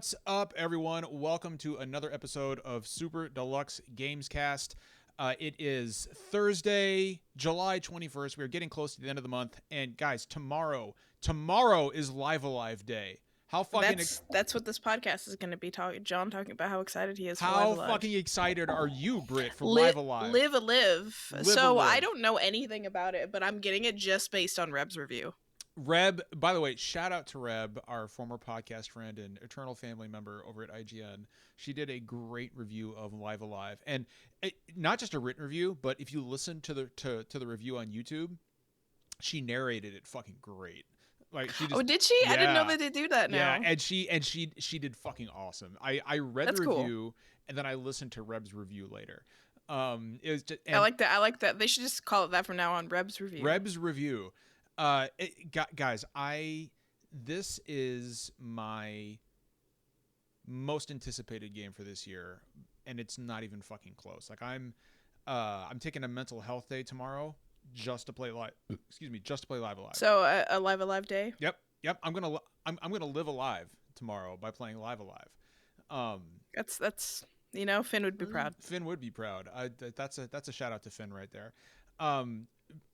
What's up, everyone? Welcome to another episode of Super Deluxe Gamescast. It is Thursday, July 21st. We are getting close to the end of the month. And guys, tomorrow is Live Alive Day. How fucking that's what this podcast is going to be John talking about how excited he is for Live How Alive. fucking excited are you, Britt, for Live Alive? Live. So I don't know anything about it, but I'm getting it just based on Reb's review. Reb, by the way, shout out to Reb, our former podcast friend and eternal family member over at IGN. She did a great review of Live Alive, and not just a written review, but if you listen to the review on YouTube, she narrated it fucking great. Like she just, did she? Yeah. I didn't know that they do that now. Yeah, and she did fucking awesome. I read That's the review cool. and then I listened to Reb's review later. It was just, I like that. They should just call it that from now on. Reb's review. Reb's review. Guys, this is my most anticipated game for this year, and it's not even fucking close. Like I'm taking a mental health day tomorrow just to play live. Just to play Live Alive. So a Live Alive day. Yep. I'm gonna live alive tomorrow by playing Live Alive. That's Finn would be proud. Finn would be proud. That's a shout out to Finn right there.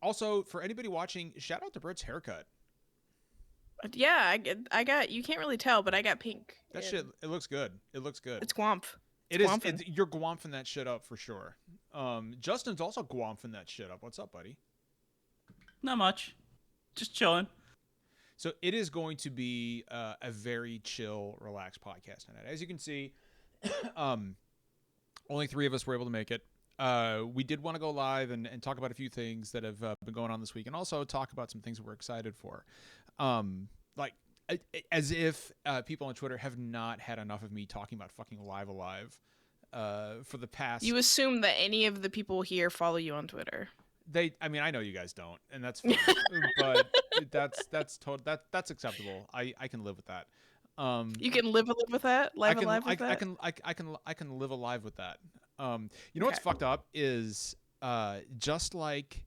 Also, for anybody watching, shout out to Britt's haircut. Yeah, I got. You can't really tell, but I got pink. That shit, it looks good. It looks good. It's Gwamp. You're Gwamphing that shit up for sure. Justin's also Gwamphing that shit up. What's up, buddy? Not much. Just chilling. So it is going to be a very chill, relaxed podcast tonight. As you can see, only 3 of us were able to make it. We did want to go live and talk about a few things that have been going on this week, and also talk about some things that we're excited for. As if people on Twitter have not had enough of me talking about fucking Live Alive for the past. You assume that any of the people here follow you on Twitter. I know you guys don't, and that's fine. But that's acceptable. I can live with that. You can live with that. I can live alive with that. You know what's fucked up is just like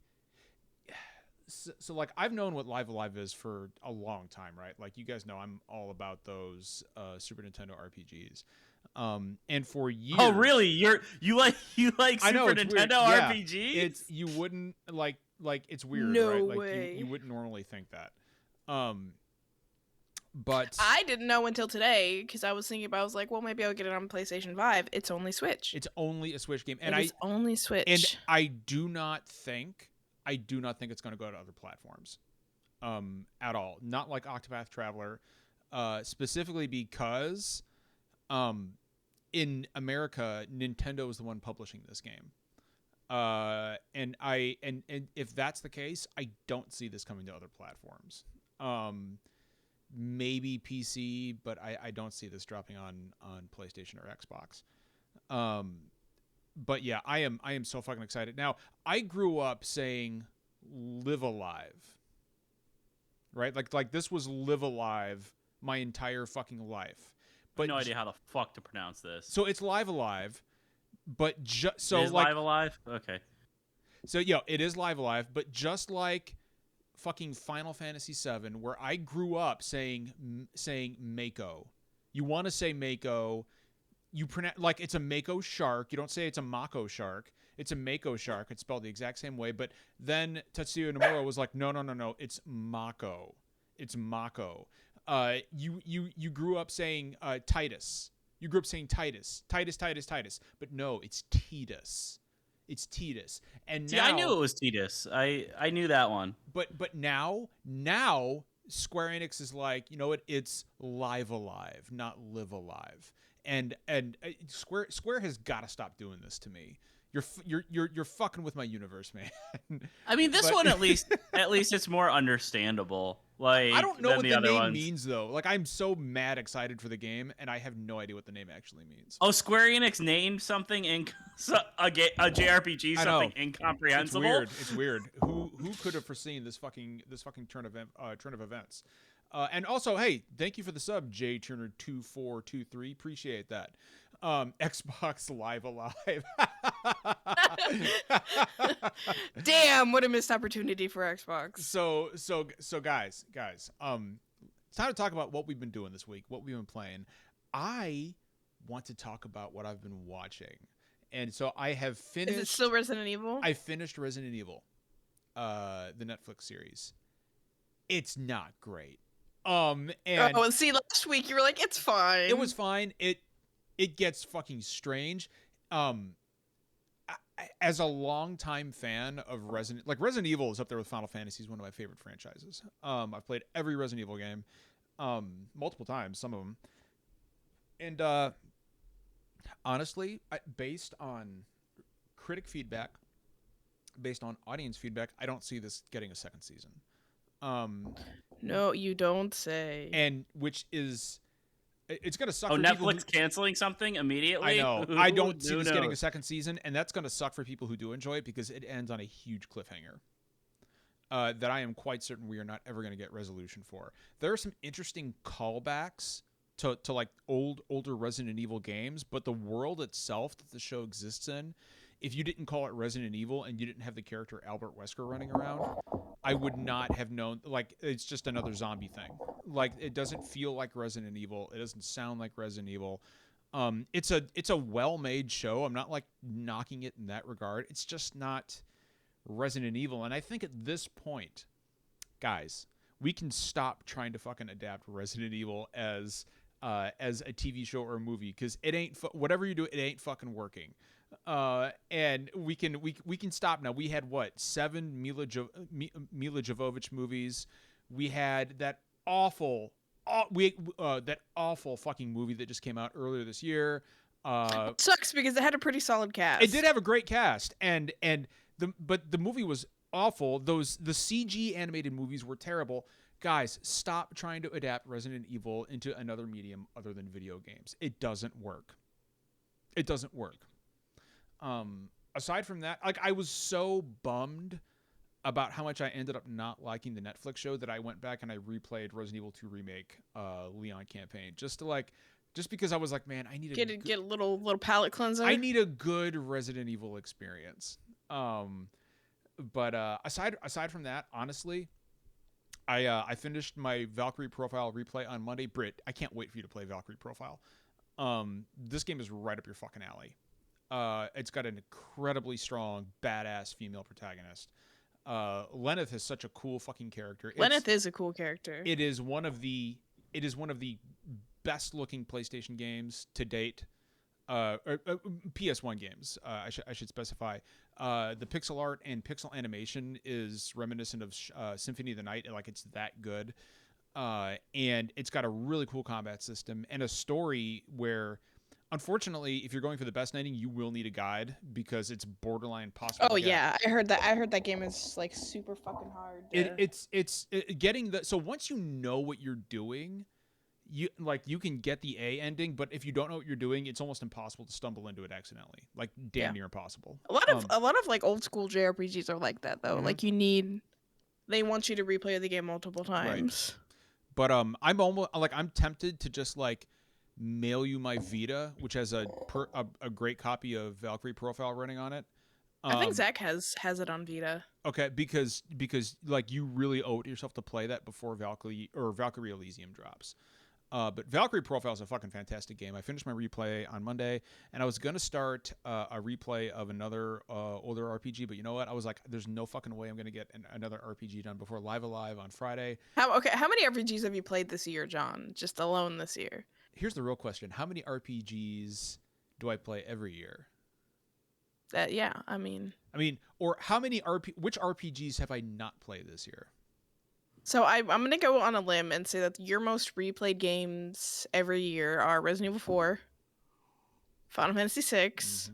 so like I've known what Live Alive is for a long time, right? Like you guys know I'm all about those Super Nintendo RPGs. And for years. Oh really? You like Super Nintendo RPGs? Yeah, you wouldn't like it's weird, no right? Like way. You wouldn't normally think that. But I didn't know until today because I was thinking about. I was like, well, maybe I'll get it on PlayStation 5. It's only Switch. It's only a Switch game, and it's only Switch. And I do not think it's going to go to other platforms, at all. Not like Octopath Traveler, specifically because, in America, Nintendo is the one publishing this game. And if that's the case, I don't see this coming to other platforms. Maybe PC, but I don't see this dropping on PlayStation or Xbox. But yeah, I am so fucking excited. Now, I grew up saying Live Alive. Right? Like this was Live Alive my entire fucking life. But no idea how the fuck to pronounce this. So it's Live Alive, but Live Alive? Okay. So yeah, it is Live Alive, but just like fucking Final Fantasy VII, where I grew up saying Mako. You want to say Mako, you pronounce like it's a Mako shark. You don't say it's a Mako shark. It's a Mako shark. It's spelled the exact same way. But then Tetsuya Nomura was like, no, it's Mako. It's Mako. You grew up saying Titus. You grew up saying Titus. But no, it's Titus. It's Titus. And see, now, I knew it was Titus. I knew that one. But now Square Enix is like, you know what? It's Live Alive, not Live Alive. And Square has got to stop doing this to me. You're fucking with my universe, man. I mean, this one at least it's more understandable. Like, I don't know what the name ones means though. Like, I'm so mad excited for the game, and I have no idea what the name actually means. Oh, Square Enix named something a JRPG something incomprehensible. It's weird. Who could have foreseen this fucking turn of events? And also, hey, thank you for the sub, J Turner 2423. Appreciate that. Xbox Live Alive. Damn, what a missed opportunity for Xbox. So guys, it's time to talk about what we've been doing this week, what we've been playing. I want to talk about what I've been watching. And so I have finished. Is it still Resident Evil? I finished Resident Evil, the Netflix series. It's not great. And see, last week you were like, it's fine. It was fine. It gets fucking strange. As a longtime fan of Resident Evil is up there with Final Fantasy, is one of my favorite franchises. I've played every Resident Evil game, multiple times, some of them. And honestly, based on critic feedback, based on audience feedback, I don't see this getting a second season. No, you don't say. And which is, it's gonna suck. Oh, for Netflix canceling something immediately? I know. I don't see this getting a second season, and that's gonna suck for people who do enjoy it because it ends on a huge cliffhanger. That I am quite certain we are not ever gonna get resolution for. There are some interesting callbacks to like older Resident Evil games, but the world itself that the show exists in, if you didn't call it Resident Evil and you didn't have the character Albert Wesker running around, I would not have known. Like, it's just another zombie thing. Like, it doesn't feel like Resident Evil. It doesn't sound like Resident Evil. It's a well-made show. I'm not like knocking it in that regard. It's just not Resident Evil. And I think at this point, guys, we can stop trying to fucking adapt Resident Evil as a TV show or a movie, because it ain't whatever you do, it ain't fucking working. And we can stop now. We had 7 Mila Jovovich movies. We had that awful fucking movie that just came out earlier this year. It sucks because it had a pretty solid cast. It did have a great cast, but the movie was awful. The CG animated movies were terrible. Guys, stop trying to adapt Resident Evil into another medium other than video games. It doesn't work. It doesn't work. Aside from that, like, I was so bummed about how much I ended up not liking the Netflix show that I went back and I replayed Resident Evil 2 Remake, Leon Campaign, just because I was like, man, I need get a little palate cleanser. I need a good Resident Evil experience. But aside from that, honestly, I finished my Valkyrie Profile replay on Monday. Britt, I can't wait for you to play Valkyrie Profile. This game is right up your fucking alley. It's got an incredibly strong, badass female protagonist. Lenneth is such a cool fucking character. Lenneth is a cool character. It is one of the best looking PlayStation games to date. Or PS1 games, I should specify. The pixel art and pixel animation is reminiscent of Symphony of the Night. Like, it's that good. And it's got a really cool combat system and a story where, unfortunately, if you're going for the best ending, you will need a guide because it's borderline impossible. Oh yeah, I heard that game is like super fucking hard. It's getting the, so once you know what you're doing, you can get the A ending, but if you don't know what you're doing, it's almost impossible to stumble into it accidentally. Like, damn near impossible. A lot of like old school JRPGs are like that though. Mm-hmm. Like, they want you to replay the game multiple times. Right. But I'm almost like, I'm tempted to just like mail you my Vita, which has a great copy of Valkyrie Profile running on it. I think Zach has it on Vita. Okay, because like, you really owe it to yourself to play that before Valkyrie Elysium drops. But Valkyrie Profile is a fucking fantastic game. I finished my replay on Monday, and I was going to start a replay of another older RPG, but you know what? I was like, there's no fucking way I'm going to get another RPG done before Live Alive on Friday. How many RPGs have you played this year, John? Just alone this year? Here's the real question. How many RPGs do I play every year? I mean, or how many which RPGs have I not played this year? So I'm going to go on a limb and say that your most replayed games every year are Resident Evil 4, Final Fantasy 6,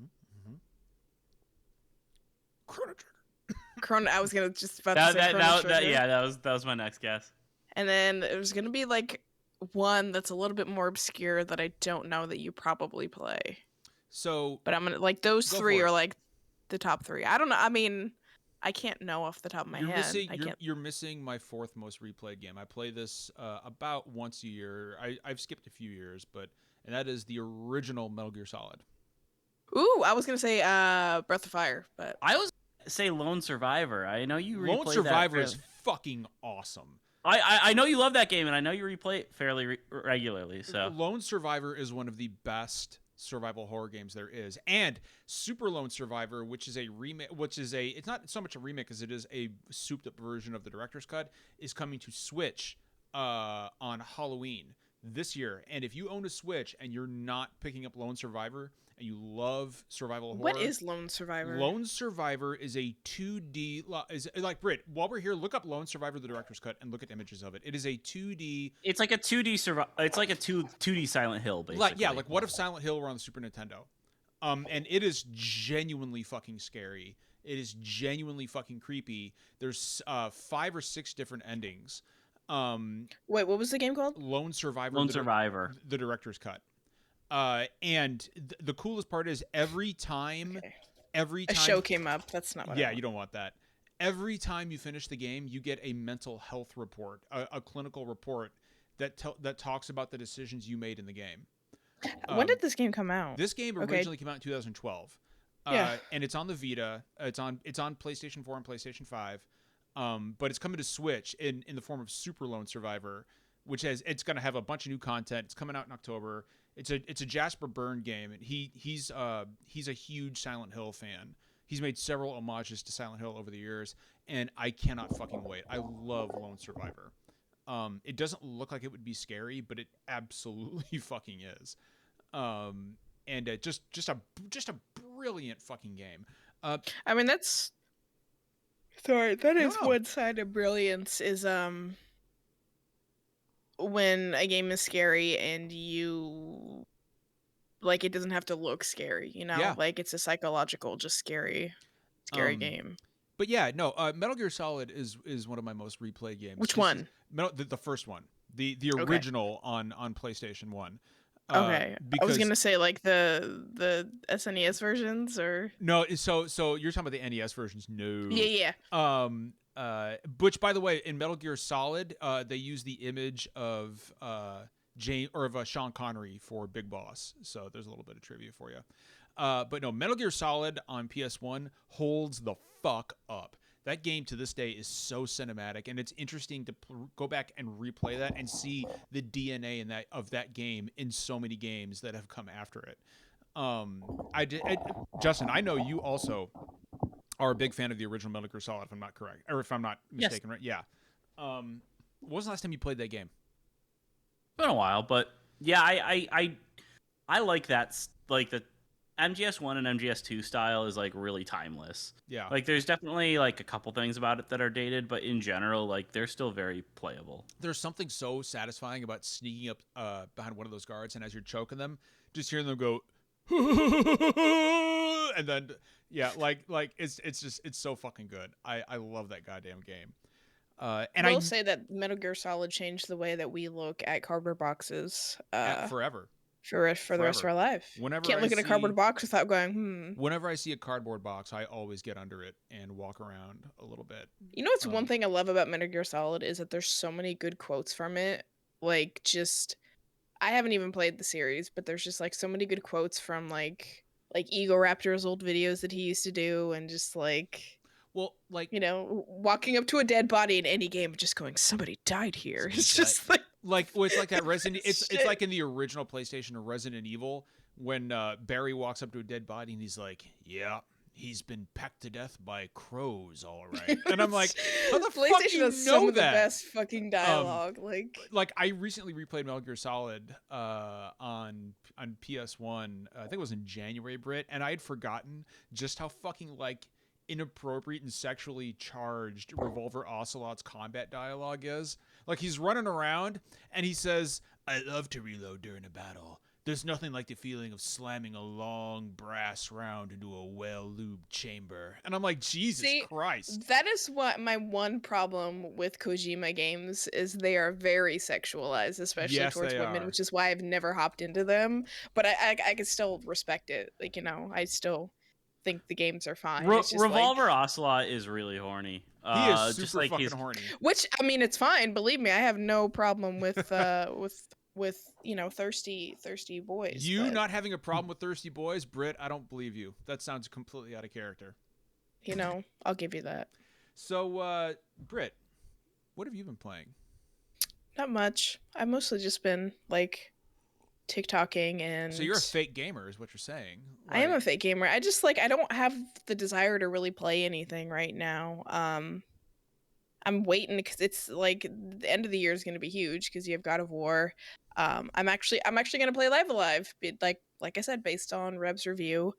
Chrono Trigger. I was going to just about to say Chrono Trigger. That was my next guess. And then there's going to be like one that's a little bit more obscure that I don't know that you probably play. So, but I'm going to, like, those three are like the top three. I don't know. I mean, I can't know off the top of my head. You're missing my fourth most replayed game. I play this about once a year. I've skipped a few years, and that is the original Metal Gear Solid. Ooh, I was gonna say Breath of Fire, but I was gonna say Lone Survivor. I know you replayed Lone Survivor is fucking awesome. I know you love that game, and I know you replay it fairly regularly. So Lone Survivor is one of the best survival horror games there is, and Super Lone Survivor, which is a remake, it's not so much a remake as it is a souped up version of the director's cut, is coming to Switch on Halloween this year. And if you own a Switch and you're not picking up Lone Survivor and you love survival horror, What is Lone Survivor? Lone Survivor is a 2D, is like, Britt, while we're here, look up Lone Survivor the director's cut and look at images of it. It is a 2D. It's like a 2D it's like a 2D Silent Hill, basically. Like what if Silent Hill were on the Super Nintendo? And it is genuinely fucking scary. It is genuinely fucking creepy. There's 5 or 6 different endings. Wait, what was the game called? Lone Survivor. Lone Survivor. The director's cut. And the coolest part is every time a show came up. That's not what I want. You don't want that. Every time you finish the game, you get a mental health report, a clinical report that talks about the decisions you made in the game. When did this game come out? This game originally came out in 2012. And it's on the Vita. It's on PlayStation 4 and PlayStation 5. But it's coming to Switch in the form of Super Lone Survivor, it's going to have a bunch of new content. It's coming out in October. It's a Jasper Byrne game, and he's a huge Silent Hill fan. He's made several homages to Silent Hill over the years, and I cannot fucking wait. I love Lone Survivor. It doesn't look like it would be scary, but it absolutely fucking is. And just a brilliant fucking game. I mean, that's one side of brilliance is when a game is scary and you like it doesn't have to look scary, you know? Yeah. Like it's a psychological, just scary game. But yeah, no, Metal Gear Solid is one of my most replayed games. Which one? The first one. The original on PlayStation 1. Okay. I was going to say like the SNES versions or No, so you're talking about the NES versions? No. Yeah. Which, by the way, in Metal Gear Solid, they use the image of Sean Connery for Big Boss. So there's a little bit of trivia for you. But no, Metal Gear Solid on PS1 holds the fuck up. That game to this day is so cinematic, and it's interesting to go back and replay that and see the DNA of that game in so many games that have come after it. Justin, I know you also are a big fan of the original Metal Gear Solid, if I'm not correct, or if I'm not mistaken, right? Yeah. When was the last time you played that game? It's been a while, but yeah, I like that. Like the MGS1 and MGS2 style is like really timeless. Yeah. Like there's definitely like a couple things about it that are dated, but in general, like they're still very playable. There's something so satisfying about sneaking up behind one of those guards, and as you're choking them, just hearing them go, and then like it's so fucking good. I love that goddamn game. And I will say that Metal Gear Solid changed the way that we look at cardboard boxes forever. For the rest of our life. Can't look at a cardboard box without going, Whenever I see a cardboard box, I always get under it and walk around a little bit. You know what's one thing I love about Metal Gear Solid is that there's so many good quotes from it. Like, just... I haven't even played the series, but there's just, like, so many good quotes from, like Ego Raptor's old videos that he used to do, and just, like... Well, like... You know, walking up to a dead body in any game, just going, somebody died here. It's just, like... It's like that Resident. It's like in the original PlayStation or Resident Evil when Barry walks up to a dead body and he's like, "Yeah, he's been pecked to death by crows, all right." And I'm like, "How the fuck do you know some of the that?" best fucking dialogue. Like I recently replayed Metal Gear Solid on PS1. I think it was in January, Britt, and I had forgotten just how fucking like inappropriate and sexually charged Revolver Ocelot's combat dialogue is. Like he's running around and he says, "I love to reload during a battle. There's nothing like the feeling of slamming a long brass round into a well-lubed chamber." And I'm like, Jesus Christ. That is what my one problem with Kojima games is they are very sexualized, especially towards women, which is why I've never hopped into them. But I can still respect it. Like, you know, I still think the games are fine. Revolver Ocelot is really horny. He is super fucking horny. Which, I mean, it's fine. Believe me, I have no problem with with you know thirsty boys. Not having a problem with thirsty boys, Britt? I don't believe you. That sounds completely out of character. You know, I'll give you that. So, Britt, what have you been playing? Not much. I've mostly just been like TikToking and. So you're a fake gamer, is what you're saying? I am a fake gamer. I just like I don't have the desire to really play anything right now. I'm waiting because it's like the end of the year is going to be huge because you have God of War. I'm actually going to play Live Alive, like I said, based on Reb's review.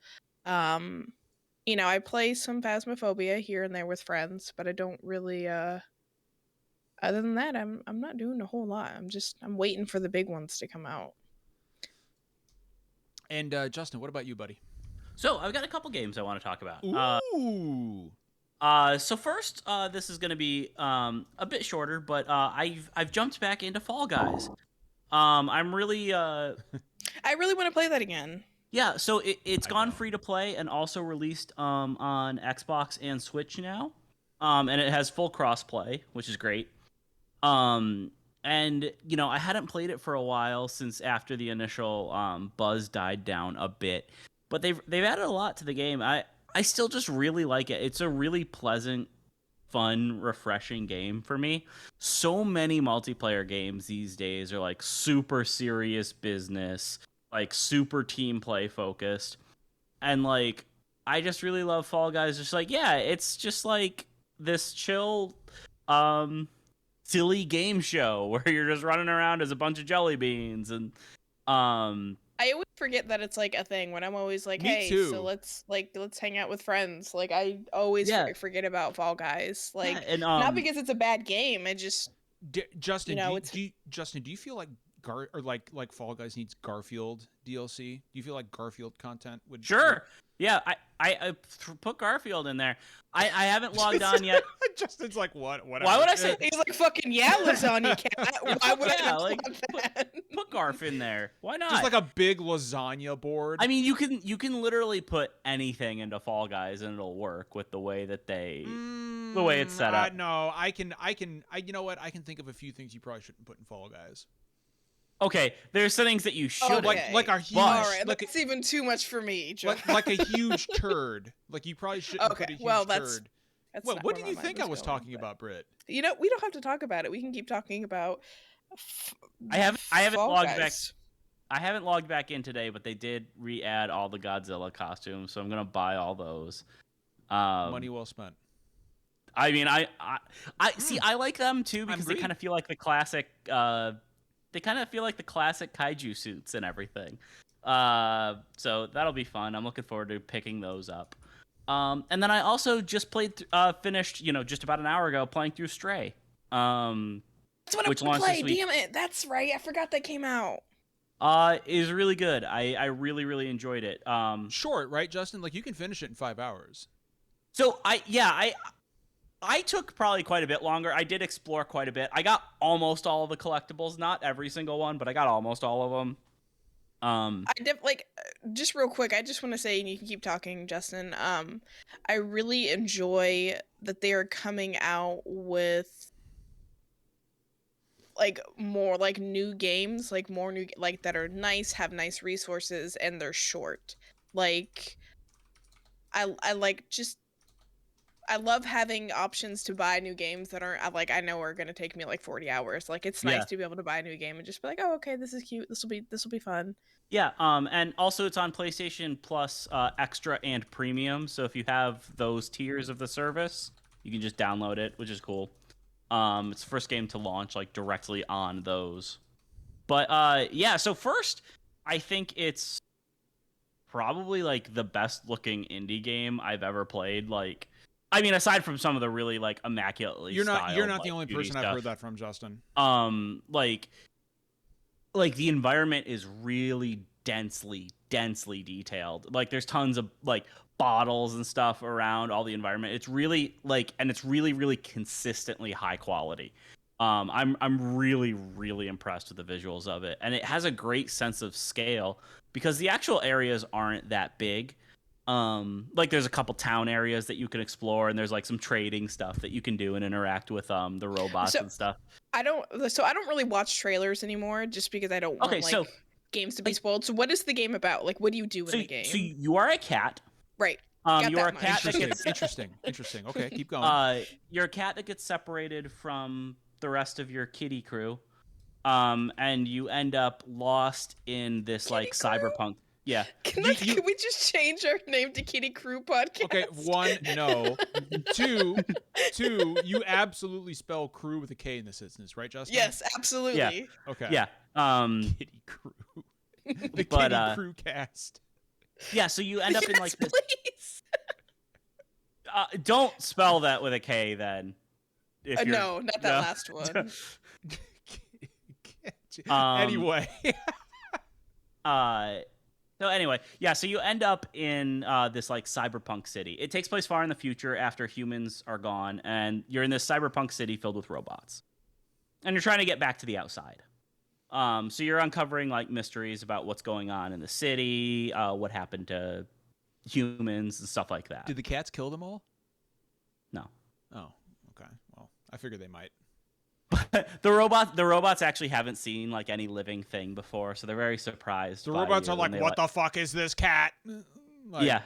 You know, I play some Phasmophobia here and there with friends, but I don't really. Other than that, I'm not doing a whole lot. I'm waiting for the big ones to come out. And Justin, what about you, buddy? So I've got a couple games I want to talk about. Ooh. So first, this is going to be a bit shorter, but I've jumped back into Fall Guys. I'm really I really want to play that again. Yeah, so it's gone free to play and also released on Xbox and Switch now. And it has full crossplay, which is great. And you know, I hadn't played it for a while since after the initial buzz died down a bit. But they've added a lot to the game. I still just really like it. It's a really pleasant, fun, refreshing game for me. So many multiplayer games these days are like super serious business, like super team play focused. And like I just really love Fall Guys. Just like, yeah, it's just like this chill silly game show where you're just running around as a bunch of jelly beans and I always forget that it's like a thing when I'm always like, Me hey, too. so let's hang out with friends. Like I always forget about Fall Guys. Like and not because it's a bad game. I just Justin, you know, Justin, do you feel like like Fall Guys needs Garfield DLC? Do you feel like Garfield content would? Sure. Yeah, I put Garfield in there. I haven't logged on yet. Justin's like, what? Whatever. Why would I say? He's like, fucking yeah, lasagna cat. Why would I not like want that? put Garf in there? Why not? Just like a big lasagna board. I mean, you can literally put anything into Fall Guys and it'll work with the way that the way it's set up. No, you know what? I can think of a few things you probably shouldn't put in Fall Guys. Okay, there's things that you should like a huge, all right, like that's even too much for me. like a huge turd. Like you probably shouldn't put a huge turd. That's what did you think I was talking about, Britt? You know, we don't have to talk about it. We can keep talking about. I haven't logged back. Guys. I haven't logged back in today, but they did re-add all the Godzilla costumes, so I'm gonna buy all those. Money well spent. I mean, I see. I like them too because they kind of feel like the classic. They kind of feel like the classic kaiju suits and everything. So that'll be fun. I'm looking forward to picking those up. And then I also just finished, just about an hour ago, playing through Stray. That's what I want to play. Damn it, that's right. I forgot that came out. Is really good. I really, really enjoyed it. Short, right, Justin? Like you can finish it in 5 hours. So I took probably quite a bit longer. I did explore quite a bit. I got almost all of the collectibles, not every single one, but I got almost all of them. Just real quick, I just want to say, and you can keep talking, Justin. I really enjoy that they are coming out with like more like new games, like more new like that are nice, have nice resources, and they're short. Like I love having options to buy new games that aren't like I know are going to take me like 40 hours. Like it's nice to be able to buy a new game and just be like, "Oh, okay, this is cute. This will be fun." Yeah, and also it's on PlayStation Plus Extra and Premium, so if you have those tiers of the service, you can just download it, which is cool. It's the first game to launch like directly on those. But yeah, so first, I think it's probably like the best looking indie game I've ever played. Like I mean, aside from some of the really like immaculately you're not styled, the only person I've heard that from, Justin. Like the environment is really densely detailed. Like there's tons of like bottles and stuff around all the environment. It's really like, and it's really consistently high quality. I'm really impressed with the visuals of it, and it has a great sense of scale because the actual areas aren't that big. Like there's a couple town areas that you can explore, and there's like some trading stuff that you can do and interact with the robots and stuff. I don't really watch trailers anymore just because I don't want games to be spoiled. So what is the game about? Like what do you do in the game? So you are a cat. Right. You are a cat that gets interesting. Okay, keep going. You're a cat that gets separated from the rest of your kitty crew. and you end up lost in this like Kitty Crew? cyberpunk. Yeah. Can we just change our name to Kitty Crew Podcast? Okay, one, no. Two, you absolutely spell crew with a K in this instance, right, Justin? Yes, absolutely. Okay. Yeah. Kitty Crew. The But, Kitty Crew cast. Yeah. So you end up in like this. Please. Don't spell that with a K then. If you're, No, not that last one. Anyway. So anyway, yeah, so you end up in this like cyberpunk city. It takes place far in the future after humans are gone, and you're in this cyberpunk city filled with robots. And you're trying to get back to the outside. So you're uncovering like mysteries about what's going on in the city, what happened to humans and stuff like that. Did the cats kill them all? No. Oh, okay. Well, I figured they might. the robots actually haven't seen like any living thing before, so they're very surprised. The robots are like, "What the fuck is this cat?" Like, yeah.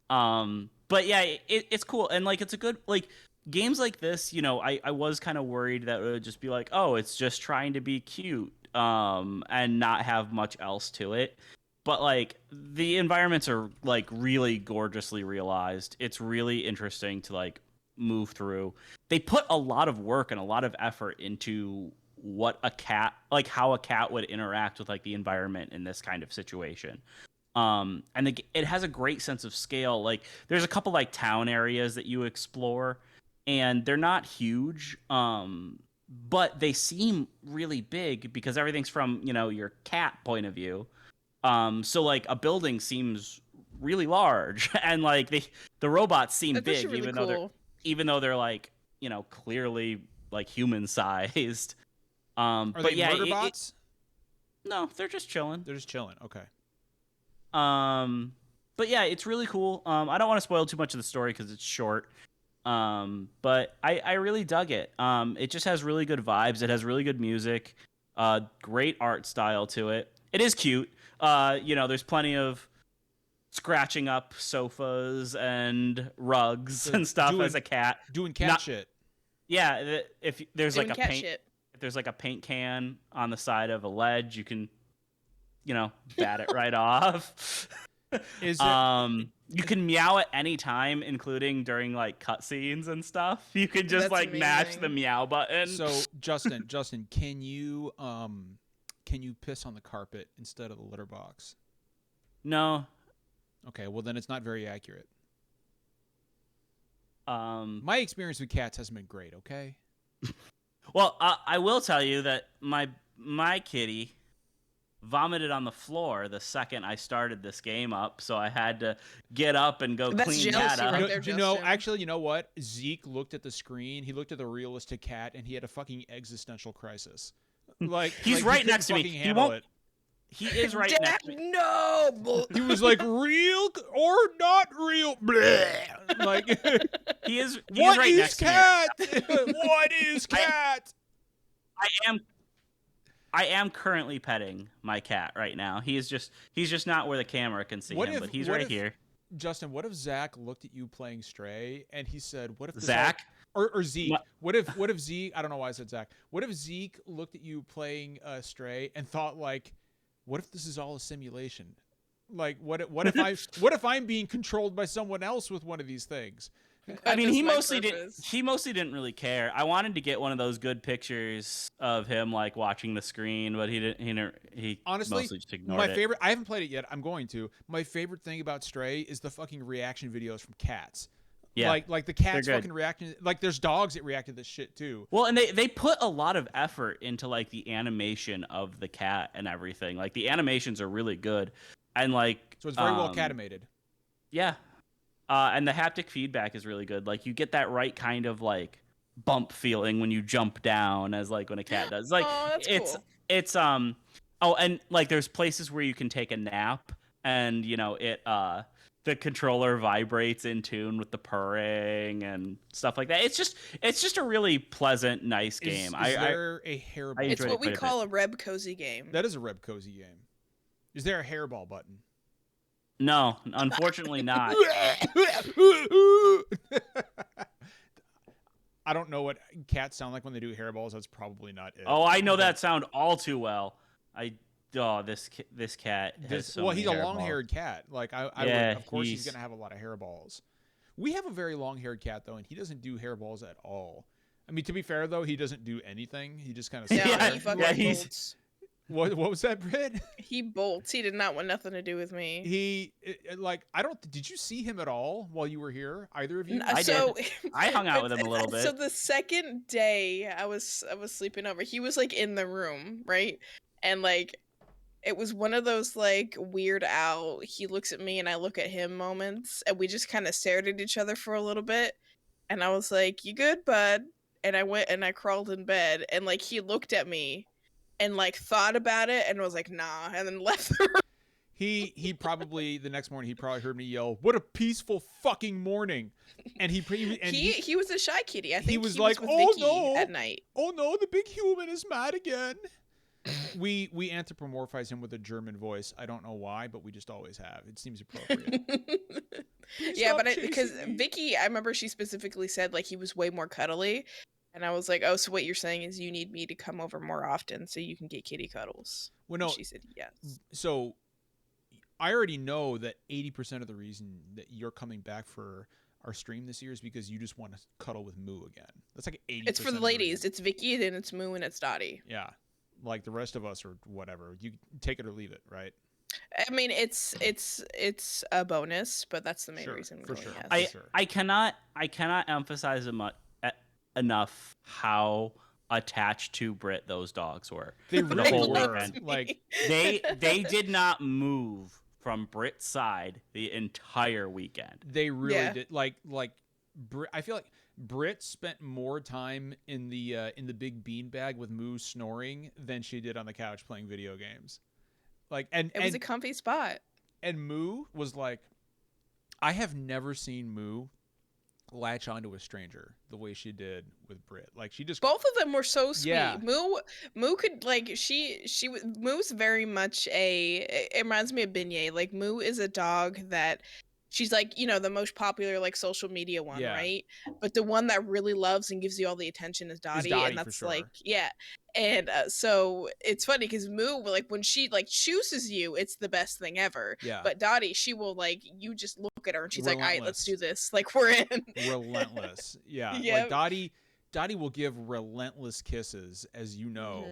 But yeah, it's cool, and like it's a good like games like this. You know, I was kind of worried that it would just be like, oh, it's just trying to be cute, and not have much else to it. But like the environments are like really gorgeously realized. It's really interesting to like move through. They put a lot of work and a lot of effort into what a cat, like how a cat would interact with like the environment in this kind of situation. And it has a great sense of scale. Like there's a couple like town areas that you explore, and they're not huge, but they seem really big because everything's from, you know, your cat point of view. So like a building seems really large, and like the robots seem That's big, really even though they're like, you know, clearly like human sized. Are But they yeah, murder bots? no, they're just chilling. They're just chilling. Okay. But yeah, it's really cool. I don't want to spoil too much of the story because it's short. But I really dug it. It just has really good vibes. It has really good music. Great art style to it. It is cute. You know, there's plenty of scratching up sofas and rugs and stuff as a cat. Doing cat shit. Yeah, if there's Doing like a cat paint, shit. if there's like a paint can on the side of a ledge, you can, you know, bat it right off. You can meow at any time, including during like cutscenes and stuff. You can just That's like match amazing. the meow button. So Justin, can you piss on the carpet instead of the litter box? No. Okay, well then it's not very accurate. My experience with cats hasn't been great. Okay. Well, I will tell you that my kitty vomited on the floor the second I started this game up, so I had to get up and go clean that up. Right there, Justin. Actually, you know what? Zeke looked at the screen. He looked at the realistic cat, and he had a fucking existential crisis. Like he's right next to me. He won't. He is right next to me. No. He was like, real or not real? Bleh. Like he is what right is next cat? to me. What is cat? I am currently petting my cat right now. He's just not where the camera can see him, but he's right here. Justin, what if Zach looked at you playing Stray and he said, "What if this Zach or Zeke? What if Zeke? I don't know why I said Zach. What if Zeke looked at you playing Stray and thought like, what if this is all a simulation? Like, what if I'm being controlled by someone else with one of these things?" I mean, he mostly didn't really care. I wanted to get one of those good pictures of him like watching the screen, but he didn't. He honestly mostly just ignored my it. favorite. I haven't played it yet. I'm going to. My favorite thing about Stray is the fucking reaction videos from cats. Yeah, like the cats fucking reacting. Like there's dogs that react to this shit too. Well, and they put a lot of effort into like the animation of the cat and everything. Like the animations are really good, and like so it's very well catimated. Yeah. And the haptic feedback is really good. Like you get that right kind of like bump feeling when you jump down, as like when a cat does. Like it's oh, and like there's places where you can take a nap, and you know it the controller vibrates in tune with the purring and stuff like that. It's just a really pleasant, nice game. Is there a hairball? It's what we call a Reb Cozy game. That is a Reb Cozy game. Is there a hairball button? No, unfortunately not. I don't know what cats sound like when they do hairballs, that's probably not it. Oh, I know But that sound all too well. This cat has so well, many he's a hairballs. long-haired cat. Like I Yeah, would, of course he's he's- gonna have a lot of hairballs. We have a very long-haired cat though, and he doesn't do hairballs at all. I mean, to be fair though, he doesn't do anything. He just kind of No, sits Yeah, he there. fucking he's- bolts. What was that, Britt? He bolts. He did not want nothing to do with me. Like I don't. Did you see him at all while you were here? Either of you? I so I hung out with him a little bit. So the second day I was sleeping over, he was like in the room, right? And like it was one of those like Weird Al, he looks at me and I look at him moments, and we just kind of stared at each other for a little bit, and I was like, "You good, bud?" And I went and I crawled in bed, and like he looked at me and like thought about it and was like, "Nah," and then left the room. He probably the next morning he probably heard me yell, "What a peaceful fucking morning!" And He was a shy kitty. I think he he was was like, with "Oh, Vicky no." at night. Oh no, the big human is mad again. We anthropomorphize him with a German voice. I don't know why, but we just always have. It seems appropriate. Please Yeah, stop but because chasing me. Vicky, I remember she specifically said like he was way more cuddly, and I was like, "Oh, so what you're saying is you need me to come over more often so you can get kitty cuddles?" Well, And no. she said yes. So I already know that 80% of the reason that you're coming back for our stream this year is because you just want to cuddle with Moo again. That's like 80%. It's for the ladies. It's Vicky, then it's Moo, and it's Dottie. Yeah. Like the rest of us or whatever. You take it or leave it, right? I mean, it's a bonus, but that's the main Sure, reason. for Going sure. yes. Sure. I cannot emphasize enough how attached to Brit those dogs were. They For the really whole were. weekend. Like They did not move from Brit's side the entire weekend. they really Yeah. did. Like I feel like Britt spent more time in the big beanbag with Moo snoring than she did on the couch playing video games. Like and It was a comfy spot. and Moo was like, I have never seen Moo latch onto a stranger the way she did with Britt. Like she just Both of them were so sweet. Yeah. Moo could like Moo's very much it reminds me of Beignet. Like Moo is a dog that she's like, the most popular like social media one, Yeah. right? But the one that really loves and gives you all the attention is Dottie, Dottie, and for that's sure. like and so it's funny because Moo, like when she like chooses you, it's the best thing ever. Yeah. But Dottie, she will like you just look at her and she's like, all right, let's Relentless. do this. Like we're in. relentless. Yeah. Yep. Like Dottie will give relentless kisses, as you know,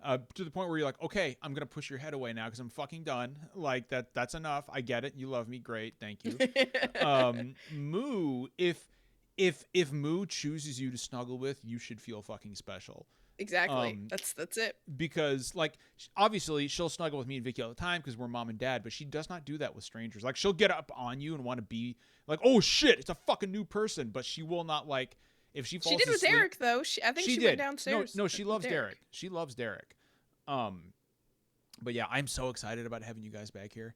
Mhm. to the point where you're like, okay, I'm gonna push your head away now because I'm fucking done. Like that's enough. I get it. You love me, great, thank you. Moo, if Moo chooses you to snuggle with, you should feel fucking special. Exactly. That's it. Because like obviously she'll snuggle with me and Vicky all the time because we're mom and dad, but she does not do that with strangers. Like she'll get up on you and want to be like, oh shit, it's a fucking new person, but she will not like if she falls She did with asleep. Derek though. I think she did. went downstairs. No, she with loves Derek. She loves Derek. But yeah, I'm so excited about having you guys back here.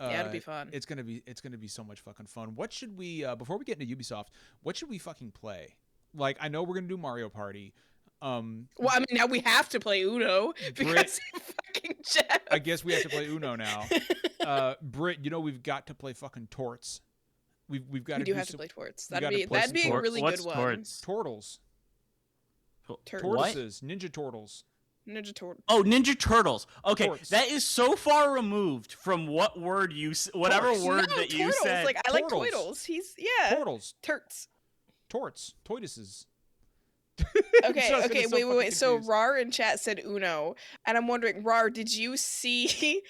Yeah, it'll be fun. It's gonna be so much fucking fun. What should we before we get into Ubisoft? What should we fucking play? Like I know we're gonna do Mario Party. Well, I mean, now we have to play Uno because fucking Jeff. I guess we have to play Uno now. Britt, we've got to play fucking Torts. We've got We to do have to play Torts. gotta That'd be play some a Torts. really What's good one. Torts? Turtles. What? Tortoises. Ninja Turtles. Ninja Torts. Oh, Ninja Turtles. Okay, Torts. that is so far removed from what word whatever Torts. word No, that you Turtles. said. Like I like Turtles. Toidles. He's Turtles. Turts. Torts. Tortoises. Okay, Just okay, getting so wait. fucking So confused. Rar in chat said Uno, and I'm wondering, Rar, did you see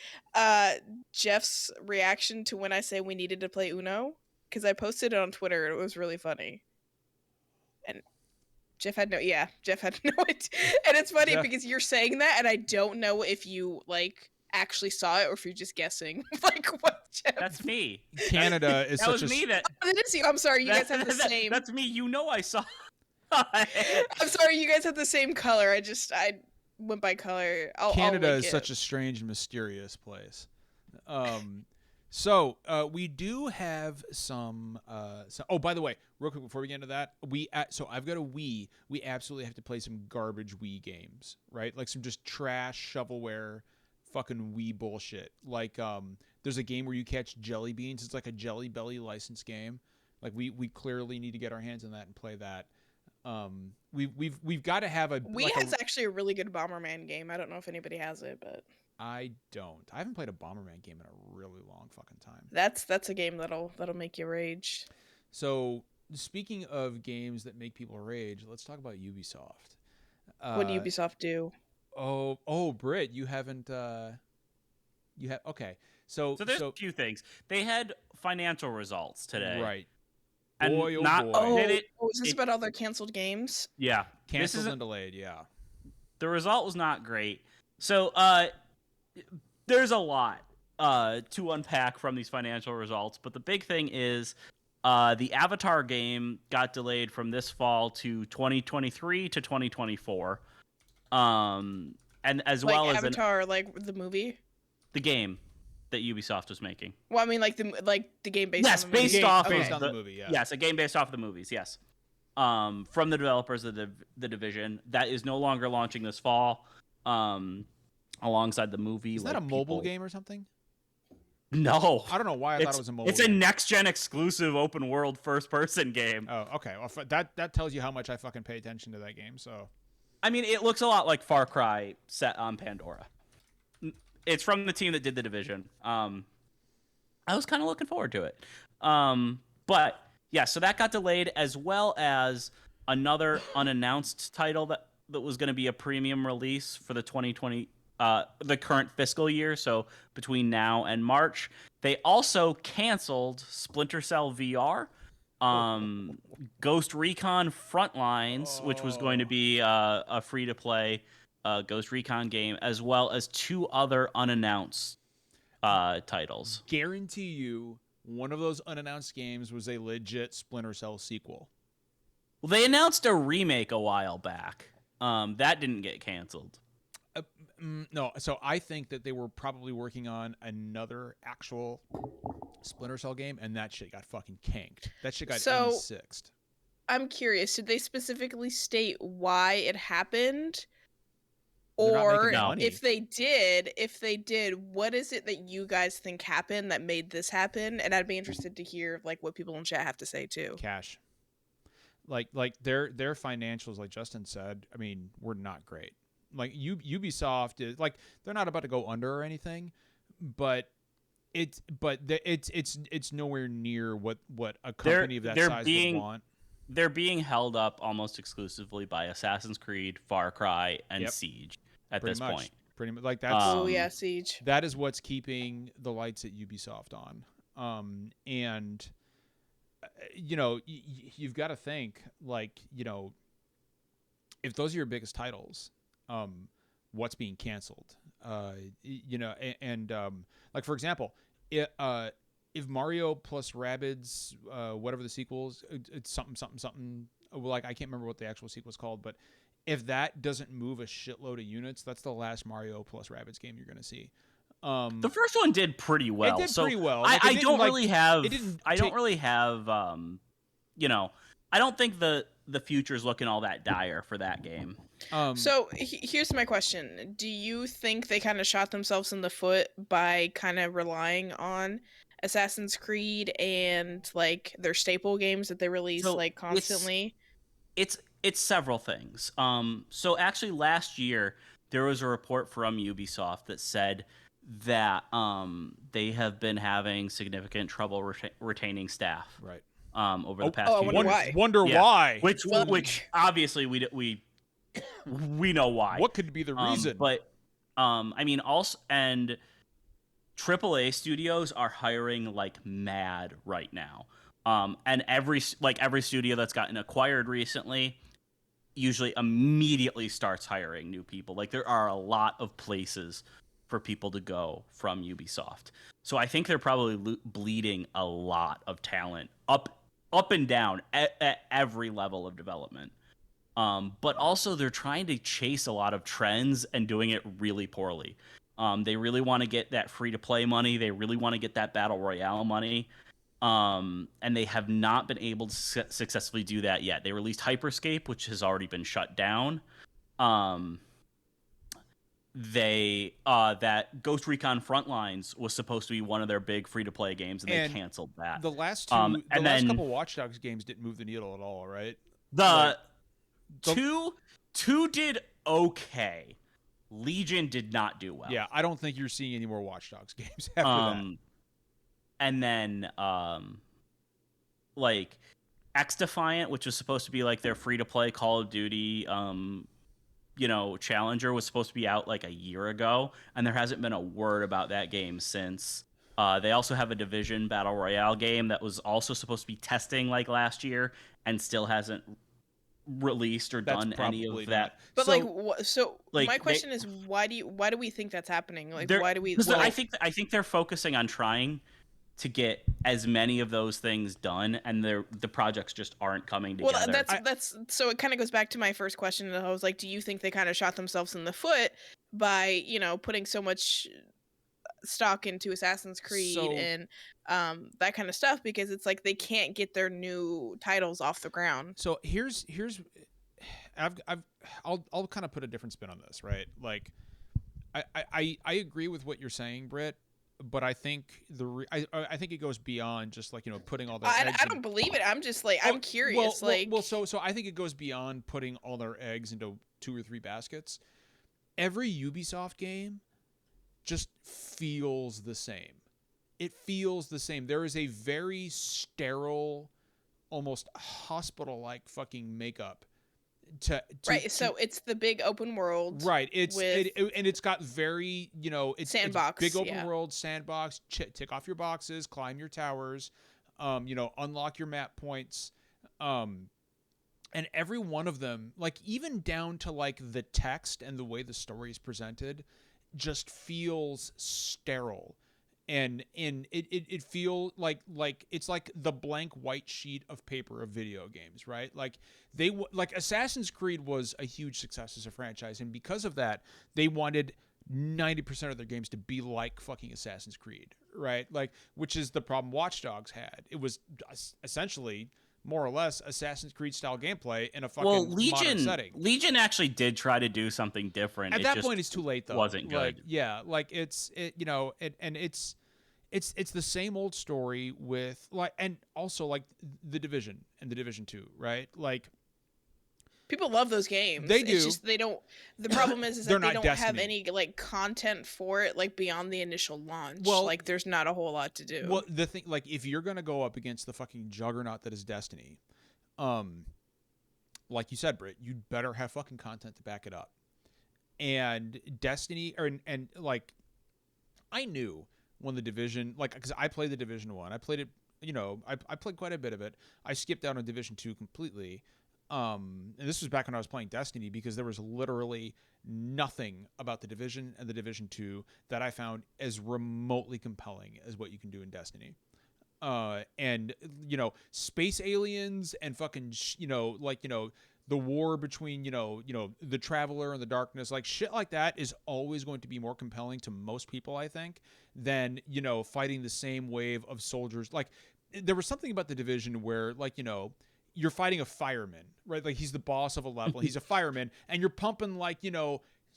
Jeff's reaction to when I say we needed to play Uno? Because I posted it on Twitter and it was really funny. And Jeff had no idea. And it's funny Jeff- because you're saying that, and I don't know if you like actually saw it or if you're just guessing. Like what Jeff? That's me. Canada is That such was a me. That It is you. I'm sorry, you guys have the same. That's me. I saw. I'm sorry, you guys have the same color. I went by color. Canada I'll is link such it. a strange, mysterious place. So we do have some. Oh, by the way, real quick before we get into that, so I've got a Wii. We absolutely have to play some garbage Wii games, right? Like some just trash shovelware, fucking Wii bullshit. Like there's a game where you catch jelly beans. It's like a Jelly Belly licensed game. Like we clearly need to get our hands on that and play that. We've got to have a. Wii has actually a really good Bomberman game. I don't know if anybody has it, but I don't. I haven't played a Bomberman game in a really long fucking time. that's a game that'll make you rage. So speaking of games that make people rage, let's talk about Ubisoft. What did Ubisoft do? Oh, Britt, you haven't. You have okay. So there's a few things. They had financial results today, right? And boy, oh not, boy. Is this about all their canceled games? Yeah, canceled and delayed. Yeah, the result was not great. So there's a lot to unpack from these financial results, but the big thing is the Avatar game got delayed from this fall to 2023 to 2024, and as like well Avatar, like the movie, the game that Ubisoft was making. Well, I mean, like the game based. Yes, on the movie. based on the movie. Yeah. Yes, a game based off the movies. Yes, from the developers of the Division that is no longer launching this fall, alongside the movie. Is that a mobile game or something? No, I don't know why I thought it was a mobile. It's a next-gen exclusive open world first-person game. Oh, okay. Well, that tells you how much I fucking pay attention to that game. So, I mean, it looks a lot like Far Cry set on Pandora. It's from the team that did the Division. I was kind of looking forward to it. But yeah, so that got delayed, as well as another unannounced title that was going to be a premium release for the 2020 the current fiscal year, so between now and March. They also canceled Splinter Cell VR, Ghost Recon Frontlines, which was going to be a free-to-play Ghost Recon game, as well as 2 other unannounced titles. Guarantee you, one of those unannounced games was a legit Splinter Cell sequel. Well, they announced a remake a while back. That didn't get canceled. No, so I think that they were probably working on another actual Splinter Cell game, and that shit got fucking canked. That shit got N6'd. I'm curious, did they specifically state why it happened? Or if they did, what is it that you guys think happened that made this happen? And I'd be interested to hear like what people in chat have to say too. Cash. Like their financials, like Justin said, I mean, were not great. Like Ubisoft is like, they're not about to go under or anything, but it's nowhere near what a company of that size would want. They're being held up almost exclusively by Assassin's Creed, Far Cry, and Siege at this point. Pretty much, like that's Siege. That is what's keeping the lights at Ubisoft on. And you know, you've got to think, like, you know, if those are your biggest titles, what's being canceled? You know, and like, for example, if Mario plus Rabbids, whatever the sequels, it's something, like, I can't remember what the actual sequel is called, but if that doesn't move a shitload of units, that's the last Mario plus Rabbids game you're going to see. The first one did pretty well. It did pretty well. Like, I don't really have, you know, I don't think the future's looking all that dire for that game. So here's my question. Do you think they kind of shot themselves in the foot by kind of relying on Assassin's Creed and like their staple games that they release like constantly? It's several things. So actually last year there was a report from Ubisoft that said that they have been having significant trouble retaining staff. Right. Over the past few years. Wonder why. Which obviously we know why. What could be the reason? But I mean, also, and AAA studios are hiring like mad right now. And every studio that's gotten acquired recently usually immediately starts hiring new people. Like, there are a lot of places for people to go from Ubisoft. So I think they're probably bleeding a lot of talent up and down at every level of development. But also they're trying to chase a lot of trends and doing it really poorly. They really want to get that free-to-play money. They really want to get that Battle Royale money. And they have not been able to successfully do that yet. They released Hyperscape, which has already been shut down. That Ghost Recon Frontlines was supposed to be one of their big free-to-play games, and they canceled that. The last couple Watch Dogs games didn't move the needle at all, right? Two did okay. Legion did not do well. Yeah, I don't think you're seeing any more Watch Dogs games after that. And then like X Defiant, which was supposed to be like their free to play Call of Duty challenger, was supposed to be out like a year ago, and there hasn't been a word about that game since. They also have a Division Battle Royale game that was also supposed to be testing like last year and still hasn't released or done any of that. But my question is, why do we think that's happening? Like, why do we? Well, I think they're focusing on trying to get as many of those things done, and the projects just aren't coming together. Well, that's so it kind of goes back to my first question. I was like, do you think they kind of shot themselves in the foot by putting so much stock into Assassin's Creed and that kind of stuff, because it's like they can't get their new titles off the ground? So here's I'll kind of put a different spin on this, right? Like I agree with what you're saying, Britt, but I think I think it goes beyond just like putting all their eggs I don't believe it. I'm just like I'm curious. So I think it goes beyond putting all their eggs into 2 or 3 baskets. Every Ubisoft game just feels the same. It feels the same. There is a very sterile, almost hospital-like fucking makeup so it's the big open world, right? And it's got very it's sandbox, it's big open world sandbox. Tick off your boxes, climb your towers, unlock your map points, and every one of them, like even down to like the text and the way the story is presented, just feels sterile. And it feels like it's like the blank white sheet of paper of video games, right? Like Assassin's Creed was a huge success as a franchise, and because of that, they wanted 90% of their games to be like fucking Assassin's Creed, right? Like, which is the problem Watch Dogs had. It was essentially more or less Assassin's Creed style gameplay in a fucking modern setting. Legion actually did try to do something different. At that point, it's too late though. Wasn't good. It's the same old story with and also like the Division and the Division 2, right? Like people love those games. They do. It's just they don't. The problem is that they don't Destiny. have any like content for it, like beyond the initial launch. Well, like there's not a whole lot to do. Well, the thing, like if you're gonna go up against the fucking juggernaut that is Destiny, like you said, Britt, you'd better have fucking content to back it up. And Destiny, and like, I knew when the Division, like, because I played the Division 1, I played it, I played quite a bit of it. I skipped out on Division 2 completely. And this was back when I was playing Destiny, because there was literally nothing about the Division and the Division 2 that I found as remotely compelling as what you can do in Destiny. And space aliens and fucking the war between the Traveler and the Darkness, like shit like that is always going to be more compelling to most people, I think, than fighting the same wave of soldiers. Like there was something about the Division where you're fighting a fireman, right? Like he's the boss of a level. He's a fireman, and you're pumping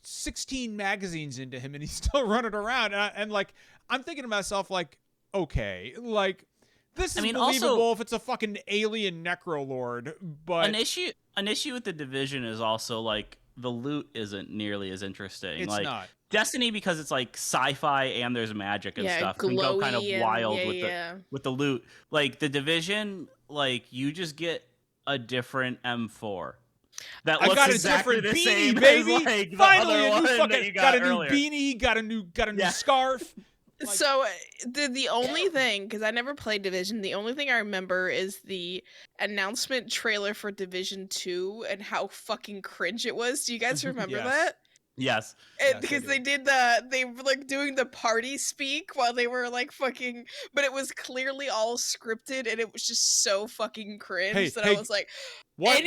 16 magazines into him, and he's still running around. And I'm thinking to myself, like, okay, like this is believable also, if it's a fucking alien necrolord. But an issue with the Division is also like the loot isn't nearly as interesting. It's not. Destiny, because it's like sci-fi and there's magic and stuff, can go kind of wild with the loot. Like the Division, like you just get a different M4 that looks exactly the same baby. As like finally the other a new you got a earlier. New beanie, got a new scarf. So the only thing, because I never played Division, the only thing I remember is the announcement trailer for Division 2 and how fucking cringe it was. Do you guys remember that? Yes. Because they were like doing the party speak while they were like fucking, but it was clearly all scripted and it was just so fucking cringe that I was like, what?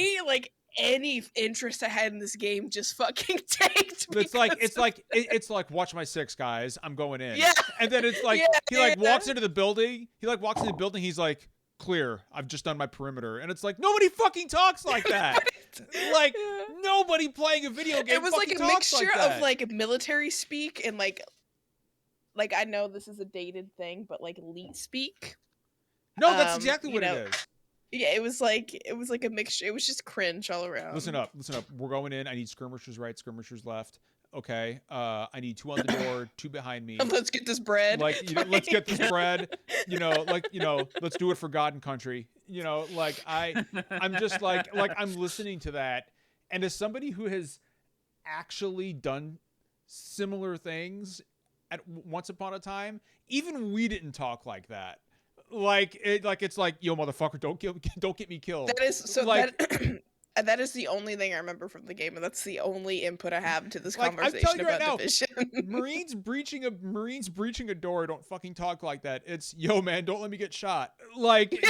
Any interest I had in this game just fucking tanked. It's like watch my 6, guys. I'm going in. Yeah. And then it's like he walks into the building. He's like, clear. I've just done my perimeter. And it's like nobody fucking talks like that. Nobody playing a video game. It was like a mixture of like military speak and like I know this is a dated thing, but like elite speak. No, that's exactly what it is. Yeah, it was like a mixture. It was just cringe all around. Listen up. We're going in. I need skirmishers right, skirmishers left. Okay. I need 2 on the door, 2 behind me. Let's get this bread. Like, let's get this bread. Let's do it for God and country. I'm just like I'm listening to that, and as somebody who has actually done similar things at once upon a time, even we didn't talk like that. It's like, yo, motherfucker, don't get me killed. That is so like that is the only thing I remember from the game, and that's the only input I have to this conversation I'm telling you about right now, Division. Marines breaching a door don't fucking talk like that. It's, yo, man, don't let me get shot. Yo, dude,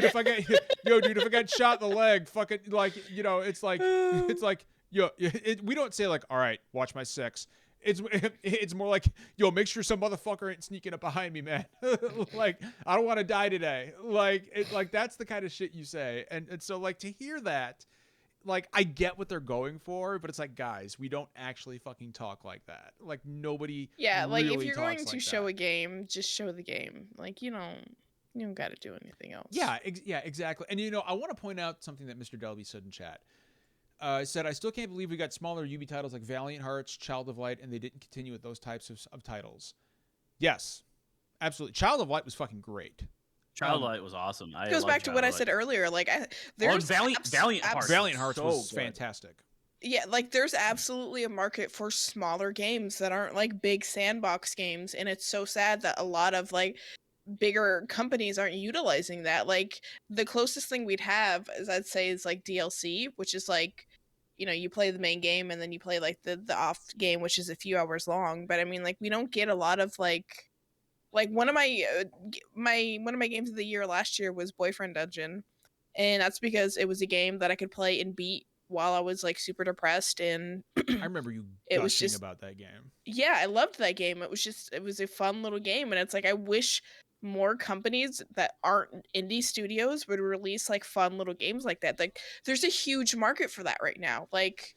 if I get shot in the leg, fucking, it's like, yo, we don't say like, all right, watch my 6. It's more like, yo, make sure some motherfucker ain't sneaking up behind me, man. I don't want to die today. That's the kind of shit you say. And so, like, to hear that, like, I get what they're going for, but it's like, guys, we don't actually fucking talk like that. Like, nobody. Yeah, like, really if you're going to like show that. a game, just show the game. Like, you don't got to do anything else. Yeah, exactly. And I want to point out something that Mr. Delby said in chat. Said, I still can't believe we got smaller Ubi titles like Valiant Hearts, Child of Light, and they didn't continue with those types of titles. Yes, absolutely. Child of Light was fucking great. Child of Light was awesome. It goes back to what I said earlier. Like, there's Valiant Hearts. Valiant Hearts so was good. fantastic. Yeah, like, there's absolutely a market for smaller games that aren't like big sandbox games, and it's so sad that a lot of like bigger companies aren't utilizing that. Like, the closest thing we'd have is, I'd say, is like DLC, which is like, you play the main game and then you play like the off game, which is a few hours long. But I mean, like, we don't get a lot of like one of my games of the year last year was Boyfriend Dungeon, and that's because it was a game that I could play and beat while I was like super depressed. And I remember you gushing about that game. Yeah, I loved that game. It was a fun little game, and it's like, I wish more companies that aren't indie studios would release like fun little games like that. Like, there's a huge market for that right now. Like,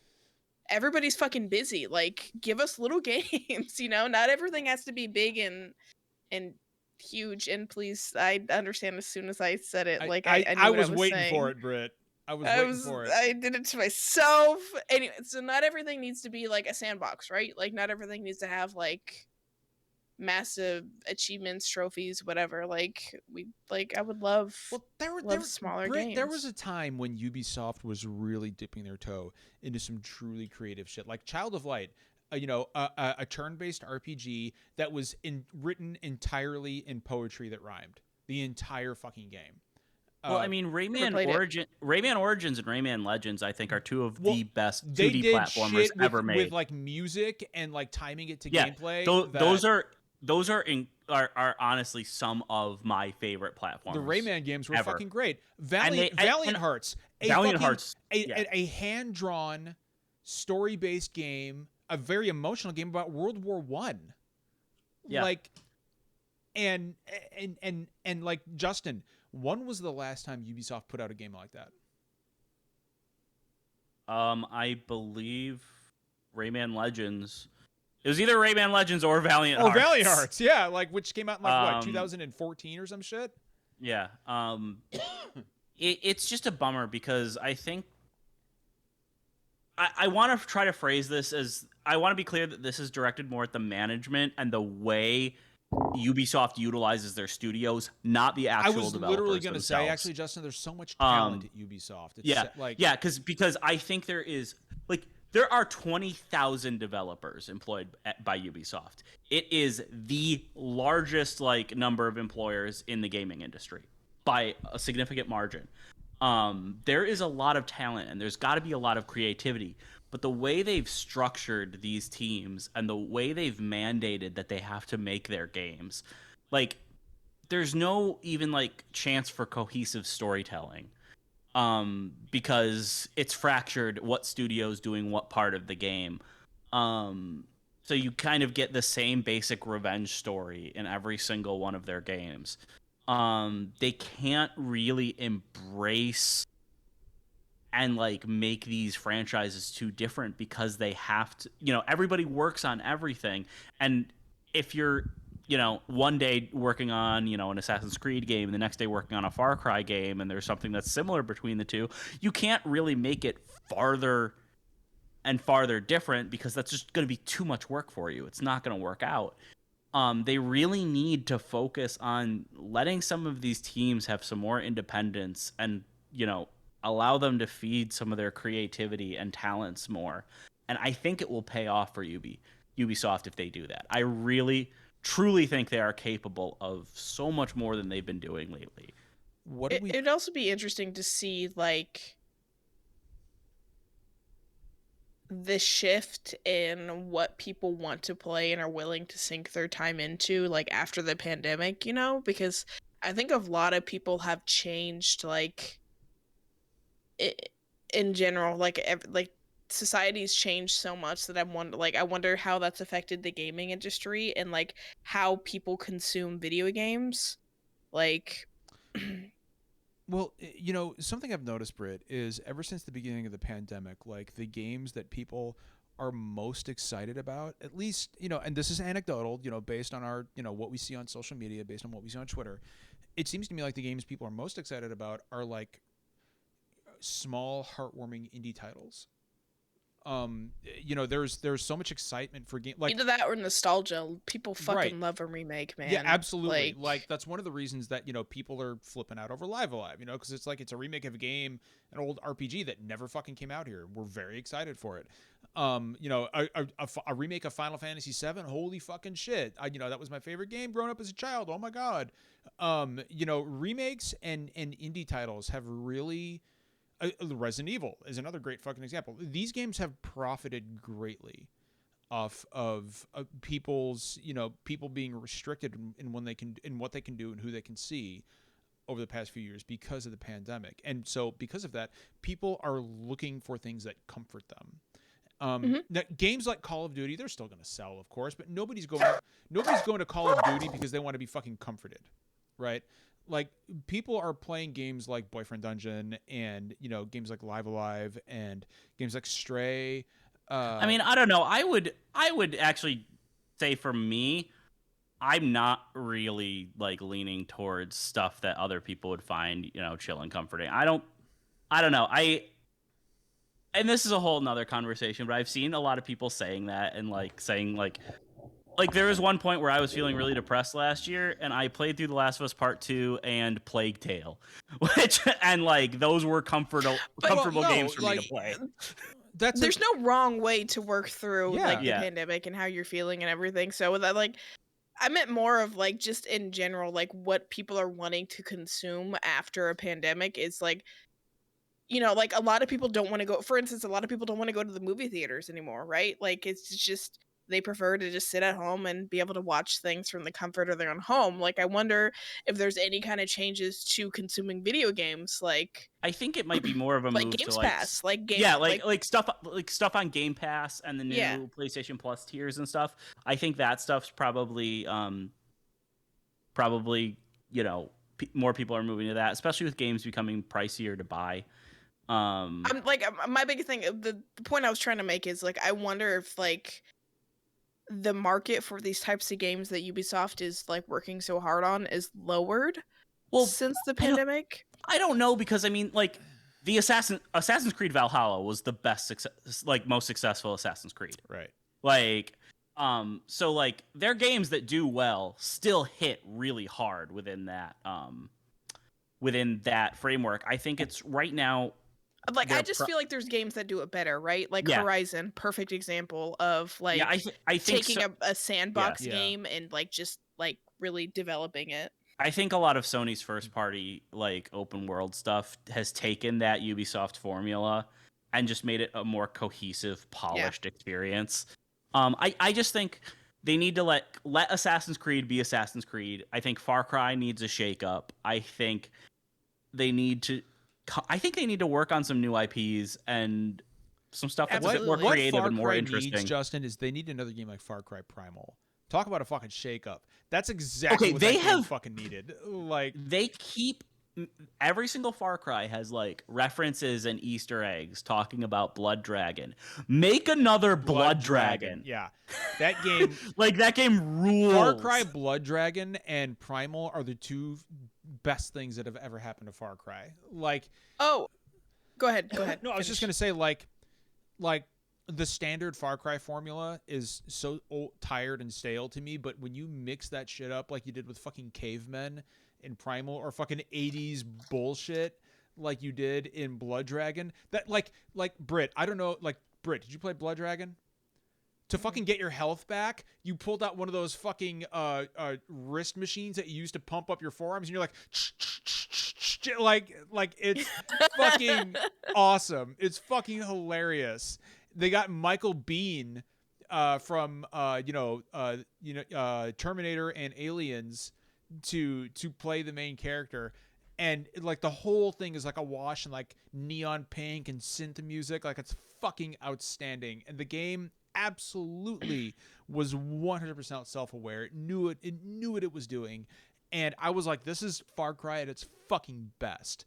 everybody's fucking busy. Like, give us little games, not everything has to be big and huge. And please, I understand as soon as I said it, like, I knew what was I was waiting saying. for it, Britt. I was waiting for it. I did it to myself. Anyway, so not everything needs to be like a sandbox, right? Like, not everything needs to have like massive achievements, trophies, whatever. I would love smaller games. There was a time when Ubisoft was really dipping their toe into some truly creative shit, like Child of Light, a turn-based RPG that was written entirely in poetry that rhymed. The entire fucking game. Well, I mean, Rayman Origins and Rayman Legends, I think, are two of the best 2D platformers ever made. With like music and like timing it to gameplay. Those are honestly some of my favorite platforms. The Rayman games were ever. fucking great. Valiant Hearts, a hand-drawn, story-based game, a very emotional game about World War I. Yeah. Like, and like, Justin, when was the last time Ubisoft put out a game like that? I believe Rayman Legends. It was either Rayman Legends or Valiant Hearts. Or Valiant Hearts, yeah, like, which came out in like 2014 or some shit. Yeah. It's just a bummer because I think I want to try to phrase this as, I want to be clear that this is directed more at the management and the way Ubisoft utilizes their studios, not the actual developers. I was literally going to say, actually, Justin, there's so much talent at Ubisoft. It's because I think there are 20,000 developers employed by Ubisoft. It is the largest number of employers in the gaming industry by a significant margin. There is a lot of talent and there's got to be a lot of creativity, but the way they've structured these teams and the way they've mandated that they have to make their games, there's no even chance for cohesive storytelling. Because it's fractured what studio's doing what part of the game. So you kind of get the same basic revenge story in every single one of their games. They can't really embrace and make these franchises too different because they have to, everybody works on everything. And if you're one day working on, an Assassin's Creed game and the next day working on a Far Cry game, and there's something that's similar between the two, you can't really make it farther and farther different because that's just going to be too much work for you. It's not going to work out. They really need to focus on letting some of these teams have some more independence and, allow them to feed some of their creativity and talents more. And I think it will pay off for Ubisoft if they do that. I really, truly think they are capable of so much more than they've been doing lately. It'd also be interesting to see, like, the shift in what people want to play and are willing to sink their time into, like, after the pandemic, because I think a lot of people have changed, like, in general, like society's changed so much that I wonder how that's affected the gaming industry and, like, how people consume video games, like. Well, something I've noticed, Britt, is ever since the beginning of the pandemic, like, the games that people are most excited about, at least, and this is anecdotal, based on our, what we see on social media, based on what we see on Twitter, it seems to me like the games people are most excited about are, like, small, heartwarming indie titles. There's so much excitement for game, like either that or nostalgia. People fucking love a remake, man. Yeah, absolutely. Like that's one of the reasons that people are flipping out over Live Alive, because it's like it's a remake of a game, an old RPG that never fucking came out here. We're very excited for it. A remake of Final Fantasy VII. Holy fucking shit! That was my favorite game growing up as a child. Oh my god. Remakes and indie titles have really. Resident Evil is another great fucking example. These games have profited greatly off of people's, people being restricted in what they can do and who they can see over the past few years because of the pandemic. And so because of that, people are looking for things that comfort them. Now, games like Call of Duty, they're still going to sell, of course, but nobody's going to Call of Duty because they want to be fucking comforted, right? Like, people are playing games like Boyfriend Dungeon and, games like Live Alive and games like Stray. I mean, I don't know. I would actually say for me, I'm not really, like, leaning towards stuff that other people would find, chill and comforting. I don't know. And this is a whole nother conversation, but I've seen a lot of people saying that and, like, saying, like, there was one point where I was feeling really depressed last year, and I played through The Last of Us Part 2 and Plague Tale, and those were comfortable games for me to play. There's no wrong way to work through the pandemic and how you're feeling and everything. So with that, like, I meant more of, like, just in general, like, what people are wanting to consume after a pandemic is, like, like, a lot of people don't want to go. For instance, a lot of people don't want to go to the movie theaters anymore, right? Like, it's just. They prefer to just sit at home and be able to watch things from the comfort of their own home. Like, I wonder if there's any kind of changes to consuming video games. Like, I think it might be more of a like move Games to, Pass, like stuff on Game Pass and the new PlayStation Plus tiers and stuff. I think that stuff's probably more people are moving to that, especially with games becoming pricier to buy. I'm like, my biggest thing, the point I was trying to make is, like, I wonder if, like, the market for these types of games that Ubisoft is, like, working so hard on is lowered since the pandemic. I don't know, because I mean, like, the Assassin's Creed Valhalla was the best most successful Assassin's Creed. Right. Like, so, like, their games that do well still hit really hard within that framework. I think it's right now. Like, I just feel like there's games that do it better, right? Like Horizon, perfect example of, like, I think taking a sandbox game and, like, just, like, really developing it. I think a lot of Sony's first party, like, open world stuff has taken that Ubisoft formula and just made it a more cohesive, polished experience. I just think they need to let Assassin's Creed be Assassin's Creed. I think Far Cry needs a shakeup. I think they need to work on some new IPs and some stuff that's a bit more creative and more interesting. Needs, Justin, is they need another game like Far Cry Primal. Talk about a fucking shake up. That's exactly what that game fucking needed. Like, they keep every single Far Cry has like references and Easter eggs talking about Blood Dragon. Make another Blood Dragon. Yeah. That game Like that game rules. Far Cry Blood Dragon and Primal are the two best things that have ever happened to Far Cry. Like, Oh, go ahead. no, I was just going to say like the standard Far Cry formula is so tired and stale to me, but when you mix that shit up like you did with fucking Cavemen in Primal, or fucking 80s bullshit like you did in Blood Dragon, that like Britt, I don't know, like Britt, did you play Blood Dragon? To fucking get your health back, you pulled out one of those fucking wrist machines that you used to pump up your forearms, and you're like it's fucking awesome. It's fucking hilarious. They got Michael Biehn from Terminator and Aliens to play the main character, and like the whole thing is like a wash and like neon pink and synth music. Like, it's fucking outstanding, and the game absolutely was 100% self-aware. It knew what it was doing, and I was like, this is Far Cry at its fucking best.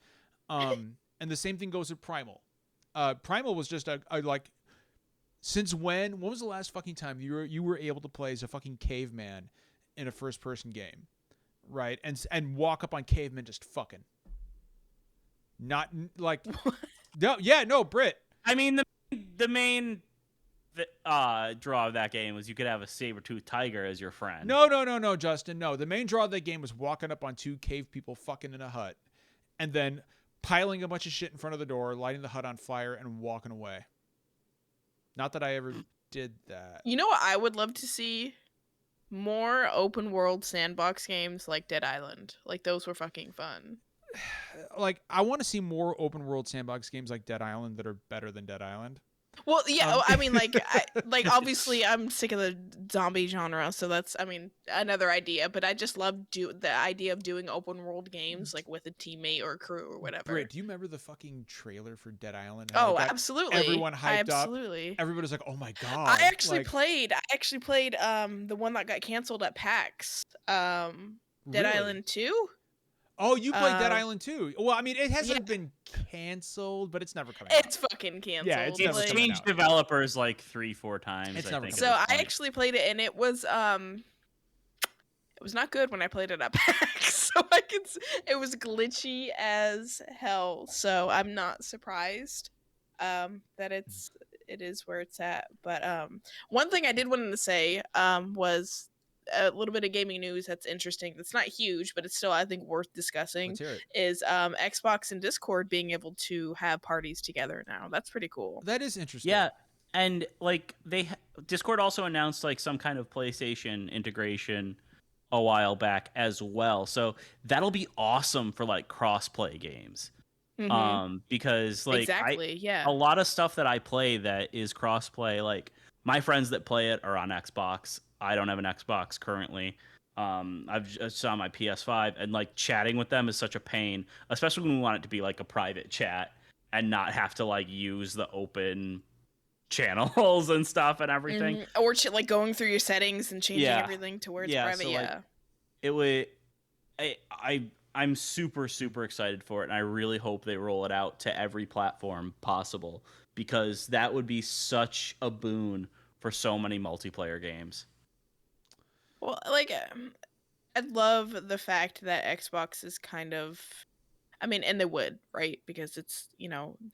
And the same thing goes with Primal. Primal was just a like, since when was the last fucking time you were able to play as a fucking caveman in a first-person game, right? And walk up on cavemen just fucking. Not like no, Britt. I mean, the main draw of that game was you could have a saber-toothed tiger as your friend. No, Justin. No, the main draw of that game was walking up on two cave people fucking in a hut, and then piling a bunch of shit in front of the door, lighting the hut on fire, and walking away. Not that I ever did that. You know what I would love to see? More open world sandbox games like Dead Island. Like, those were fucking fun. Like, I want to see more open world sandbox games like Dead Island that are better than Dead Island. Well, yeah, I mean, like, obviously, I'm sick of the zombie genre, so that's, I mean, another idea. But I just love the idea of doing open world games, like with a teammate or a crew or whatever. Britt, do you remember the fucking trailer for Dead Island? Oh, absolutely. Everyone hyped absolutely. up. Everybody's like, "Oh my god!" I actually played the one that got canceled at PAX. Dead Island 2. Oh, you played Dead Island 2. Well, I mean, it hasn't been canceled, but it's never coming out. It's fucking canceled. Yeah, it's never It's coming changed out. developers like 3-4 times. It's I never think, coming So out. I actually played it, and it was not good when I played it at PAX. So it was glitchy as hell. So I'm not surprised that it is where it's at. But one thing I did want to say was a little bit of gaming news that's interesting. That's not huge, but it's still, I think, worth discussing. Let's hear it. Is Xbox and Discord being able to have parties together now. That's pretty cool. That is interesting. Yeah, and like Discord also announced like some kind of PlayStation integration a while back as well. So that'll be awesome for like cross-play games. Because like exactly, a lot of stuff that I play that is cross-play, like my friends that play it are on Xbox. I don't have an Xbox currently. I've just on my PS5, and like chatting with them is such a pain, especially when we want it to be like a private chat and not have to like use the open channels and stuff and everything. Or like going through your settings and changing everything to where it's private. So, like, it would. I'm super excited for it, and I really hope they roll it out to every platform possible, because that would be such a boon for so many multiplayer games. Well, like, I love the fact that Xbox is kind of, I mean, and they would, right? Because it's,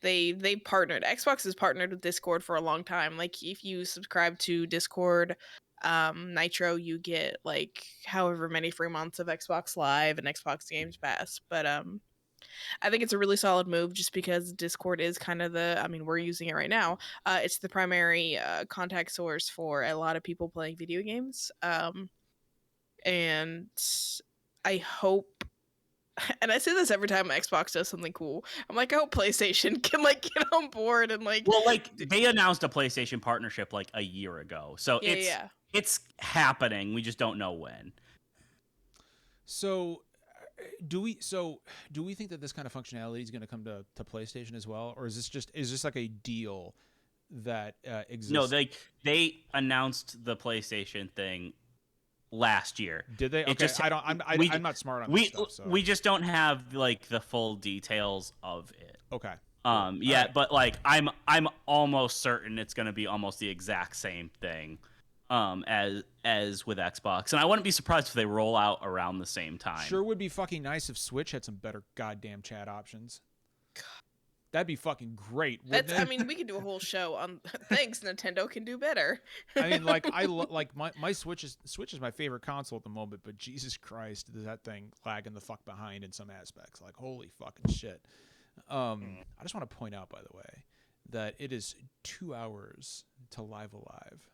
they partnered. Xbox has partnered with Discord for a long time. Like, if you subscribe to Discord Nitro, you get like however many free months of Xbox Live and Xbox Games Pass. But I think it's a really solid move, just because Discord is kind of we're using it right now. It's the primary contact source for a lot of people playing video games. And I hope, and I say this every time Xbox does something cool, I'm like, I hope PlayStation can like get on board and like. Well, like they announced a PlayStation partnership like a year ago, so it's happening. We just don't know when. So, do we think that this kind of functionality is going to come to PlayStation as well, or is this like a deal that exists? No, they announced the PlayStation thing last year. Did they? Okay, just- I don't. I'm not smart on this stuff. So. We just don't have like the full details of it. Okay. Yeah, right. but like I'm almost certain it's going to be almost the exact same thing as with Xbox. And I wouldn't be surprised if they roll out around the same time. Sure would be fucking nice if Switch had some better goddamn chat options. That'd be fucking great. I mean, we could do a whole show on thanks Nintendo can do better. I mean, like like my Switch is my favorite console at the moment, but Jesus Christ, does that thing lagging the fuck behind in some aspects? Like holy fucking shit. I just want to point out, by the way, that it is 2 hours to Live Alive.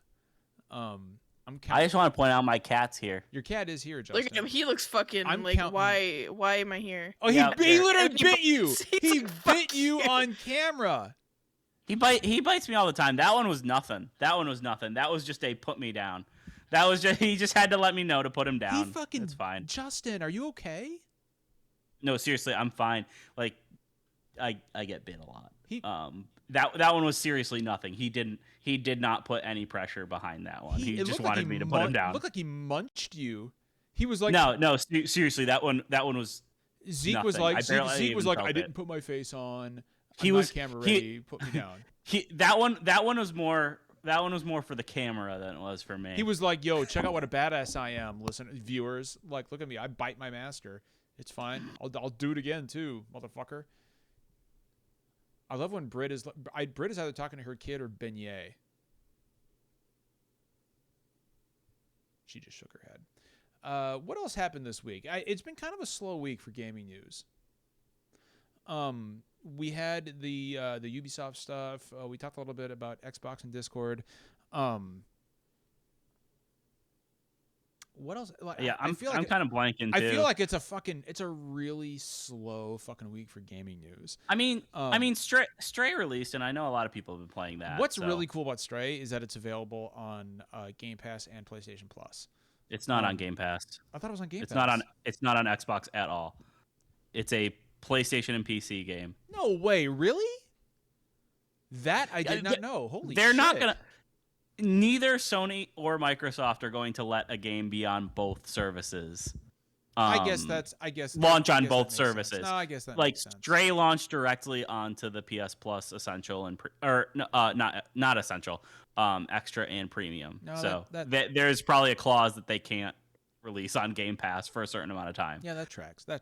I just want to point out my cat's here. Your cat is here, Justin. Look at him. He looks fucking I'm like, counting- why am I here? Oh, Yeah, he literally he bit you. he's He like, bit "Fuck you you." on camera. He bites me all the time. That one was nothing. That was just a put me down. He just had to let me know to put him down. He fucking. That's fine. Justin, are you okay? No, seriously, I'm fine. Like I get bit a lot. He- That one was seriously nothing. He did not put any pressure behind that one. He it just looked like wanted me to put him down. Looked like he munched you. He was like, No, seriously, that one was Zeke was nothing. like, I barely Zeke was even like, felt I didn't it. put my face on. He I'm was- not camera he- ready. Put me down. that one was more for the camera than it was for me. He was like, yo, check out what a badass I am. Listen, viewers, like, look at me. I bite my master. It's fine. I'll do it again too, motherfucker. I love when Britt is either talking to her kid or beignet. She just shook her head. What else happened this week? It's been kind of a slow week for gaming news. We had the Ubisoft stuff. We talked a little bit about Xbox and Discord. What else? Like, yeah, I feel like I'm kind of blanking too. I feel like it's a really slow fucking week for gaming news. I mean, Stray released, and I know a lot of people have been playing that. What's so really cool about Stray is that it's available on Game Pass and PlayStation Plus. It's not on Game Pass. I thought it was on Game It's Pass. It's not on Xbox at all. It's a PlayStation and PC game. No way, really? That I did not know. Holy They're shit. not gonna. Neither Sony or Microsoft are going to let a game be on both services. I guess launch I on guess that both makes services. sense. No, I guess that like makes sense. Stray launched directly onto the PS Plus Essential and not Essential, Extra and Premium. No, so that- there's probably a clause that they can't release on Game Pass for a certain amount of time. Yeah, that tracks. Well,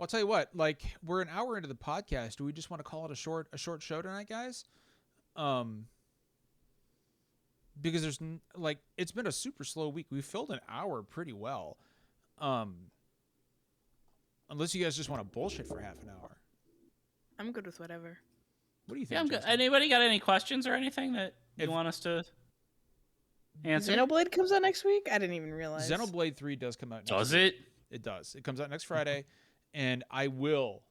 I'll tell you what. Like, we're an hour into the podcast. Do we just want to call it a short show tonight, guys? Because there's it's been a super slow week. We filled an hour pretty well. Unless you guys just want to bullshit for half an hour. I'm good with whatever. What do you think? Yeah, I'm good. Justin? Anybody got any questions or anything that you want us to answer? Xenoblade comes out next week? I didn't even realize. Xenoblade 3 does come out next Does week. it? It does. It comes out next Friday, and I will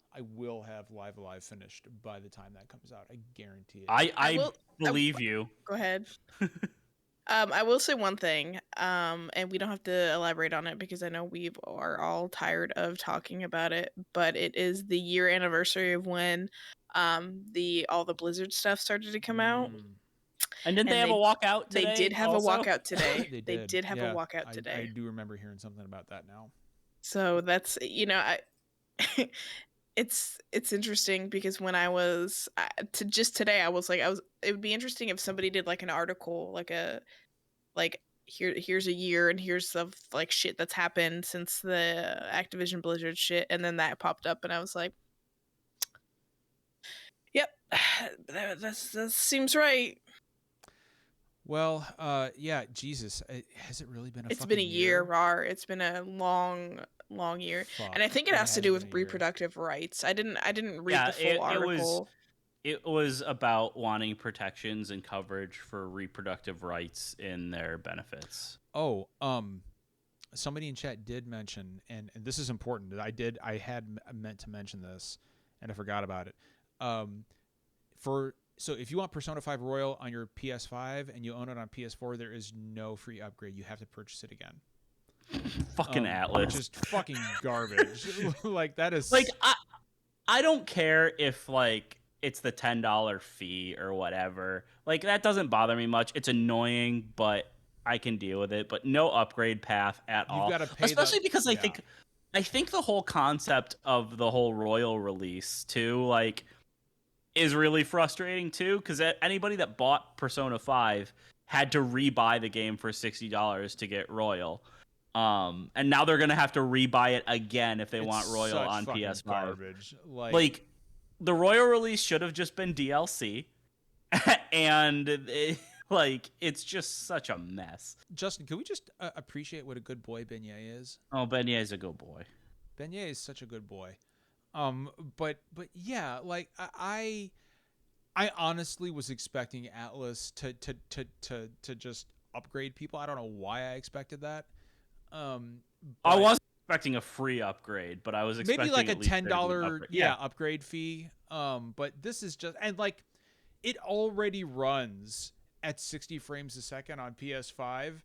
have Live Alive finished by the time that comes out. I guarantee it. I believe you. Go ahead. I will say one thing, and we don't have to elaborate on it because I know we are all tired of talking about it, but it is the year anniversary of when all the Blizzard stuff started to come out. And didn't they have a walkout today? They did have also? a walkout today. They did have Yeah, a walkout today. I do remember hearing something about that now. So that's it's interesting because when I was today I was it would be interesting if somebody did like an article here's a year and here's the like shit that's happened since the Activision Blizzard shit, and then that popped up and I was like, yep, that seems right. Well, yeah, Jesus, has it really been a? It's been a year, Rar. It's been a long year. Fuck, And I think it has to do with been a year. reproductive rights. I didn't read the full article. It was about wanting protections and coverage for reproductive rights in their benefits. Oh, somebody in chat did mention, and this is important. I had meant to mention this, and I forgot about it. So if you want Persona 5 Royal on your PS5 and you own it on PS4, there is no free upgrade. You have to purchase it again. Fucking Atlas. Which is fucking garbage. Like, that is... Like, I don't care if, like, it's the $10 fee or whatever. Like, that doesn't bother me much. It's annoying, but I can deal with it, but no upgrade path at all. You've got to pay, especially because I think the whole concept of the whole Royal release too, like, is really frustrating too. Because anybody that bought Persona 5 had to rebuy the game for $60 to get Royal. And now they're gonna have to rebuy it again if they want Royal on PS5. Garbage. Like, the Royal release should have just been DLC, and it's just such a mess. Justin, can we just appreciate what a good boy Beignet is? Oh, Beignet is a good boy. Beignet is such a good boy. But yeah, like I honestly was expecting Atlas to just upgrade people. I don't know why I expected that. I wasn't expecting a free upgrade, but I was expecting maybe like a $10 upgrade fee. But this is just, and like, it already runs at 60 frames a second on PS5.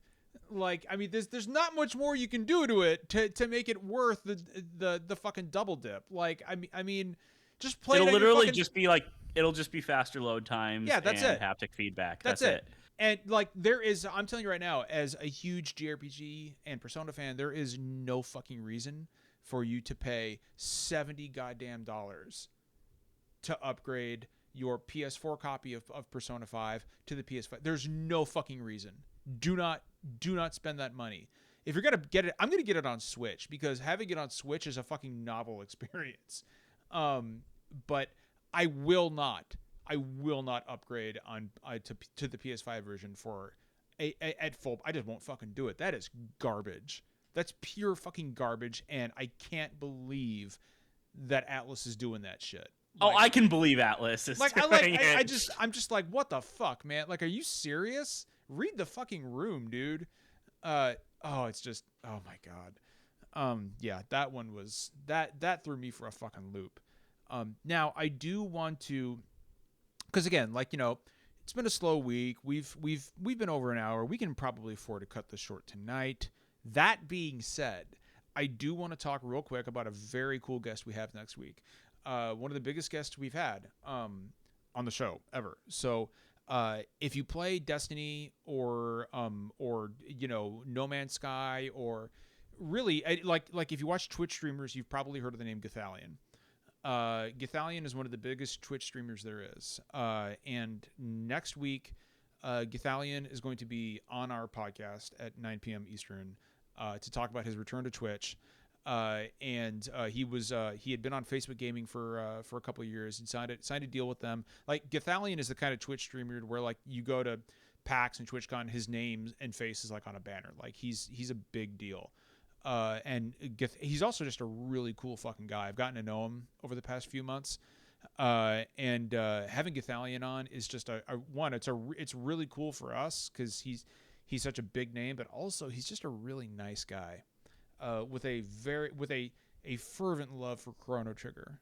Like, I mean, there's not much more you can do to it to make it worth the fucking double dip. Like, I mean, just play. It'll literally just be like, it'll just be faster load times. Yeah, that's it. Haptic feedback. That's it. And like, I'm telling you right now, as a huge JRPG and Persona fan, there is no fucking reason for you to pay $70 goddamn to upgrade your PS4 copy of Persona 5 to the PS5. There's no fucking reason. Do not spend that money. If you're gonna get it, I'm gonna get it on Switch, because having it on Switch is a fucking novel experience. But I will not upgrade to the PS5 version for at full. I just won't fucking do it. That is garbage. That's pure fucking garbage, and I can't believe that Atlas is doing that shit. Like, I can believe Atlas is doing it. I'm just like, what the fuck, man? Like, are you serious? Read the fucking room, dude. It's just, oh my god. Yeah, that one was that threw me for a fucking loop. Now I do want to, because again, like, you know, it's been a slow week. We've been over an hour. We can probably afford to cut this short tonight. That being said, I do want to talk real quick about a very cool guest we have next week. One of the biggest guests we've had on the show ever. So if you play Destiny or you know, No Man's Sky, or really like if you watch Twitch streamers, you've probably heard of the name Gathalion. Gathalion is one of the biggest Twitch streamers there is. And next week, Gathalion is going to be on our podcast at 9 p.m. Eastern to talk about his return to Twitch. And he had been on Facebook Gaming for a couple of years and signed a deal with them. Like, Gathalion is the kind of Twitch streamer where, like, you go to PAX and TwitchCon, his name and face is like on a banner. Like, he's a big deal. And he's also just a really cool fucking guy. I've gotten to know him over the past few months. And having Gathalion on is just it's really cool for us, because he's such a big name, but also he's just a really nice guy. With a fervent love for Chrono Trigger.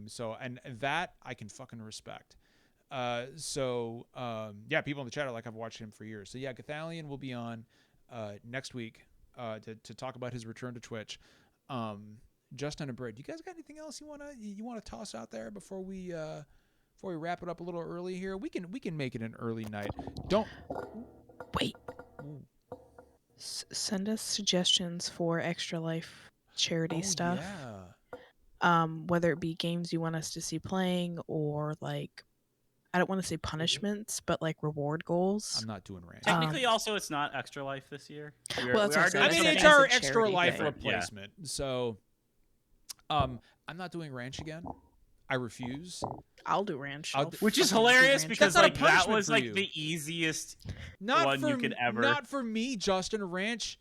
So that I can fucking respect. Yeah, people in the chat are like, I've watched him for years. So yeah, Gathalion will be on next week to talk about his return to Twitch. Justin and Brad, you guys got anything else you wanna toss out there before we wrap it up a little early here? We can make it an early night. Don't wait. Send us suggestions for Extra Life charity stuff. Yeah. Whether it be games you want us to see playing, or like, I don't want to say punishments, but like reward goals. I'm not doing rant. Technically, also, it's not Extra Life this year. It's our Extra Life replacement. Yeah. So, I'm not doing ranch again. I refuse. I'll do ranch. Which is hilarious, because like that was like the easiest one you could ever. Not for me, Justin. Ranch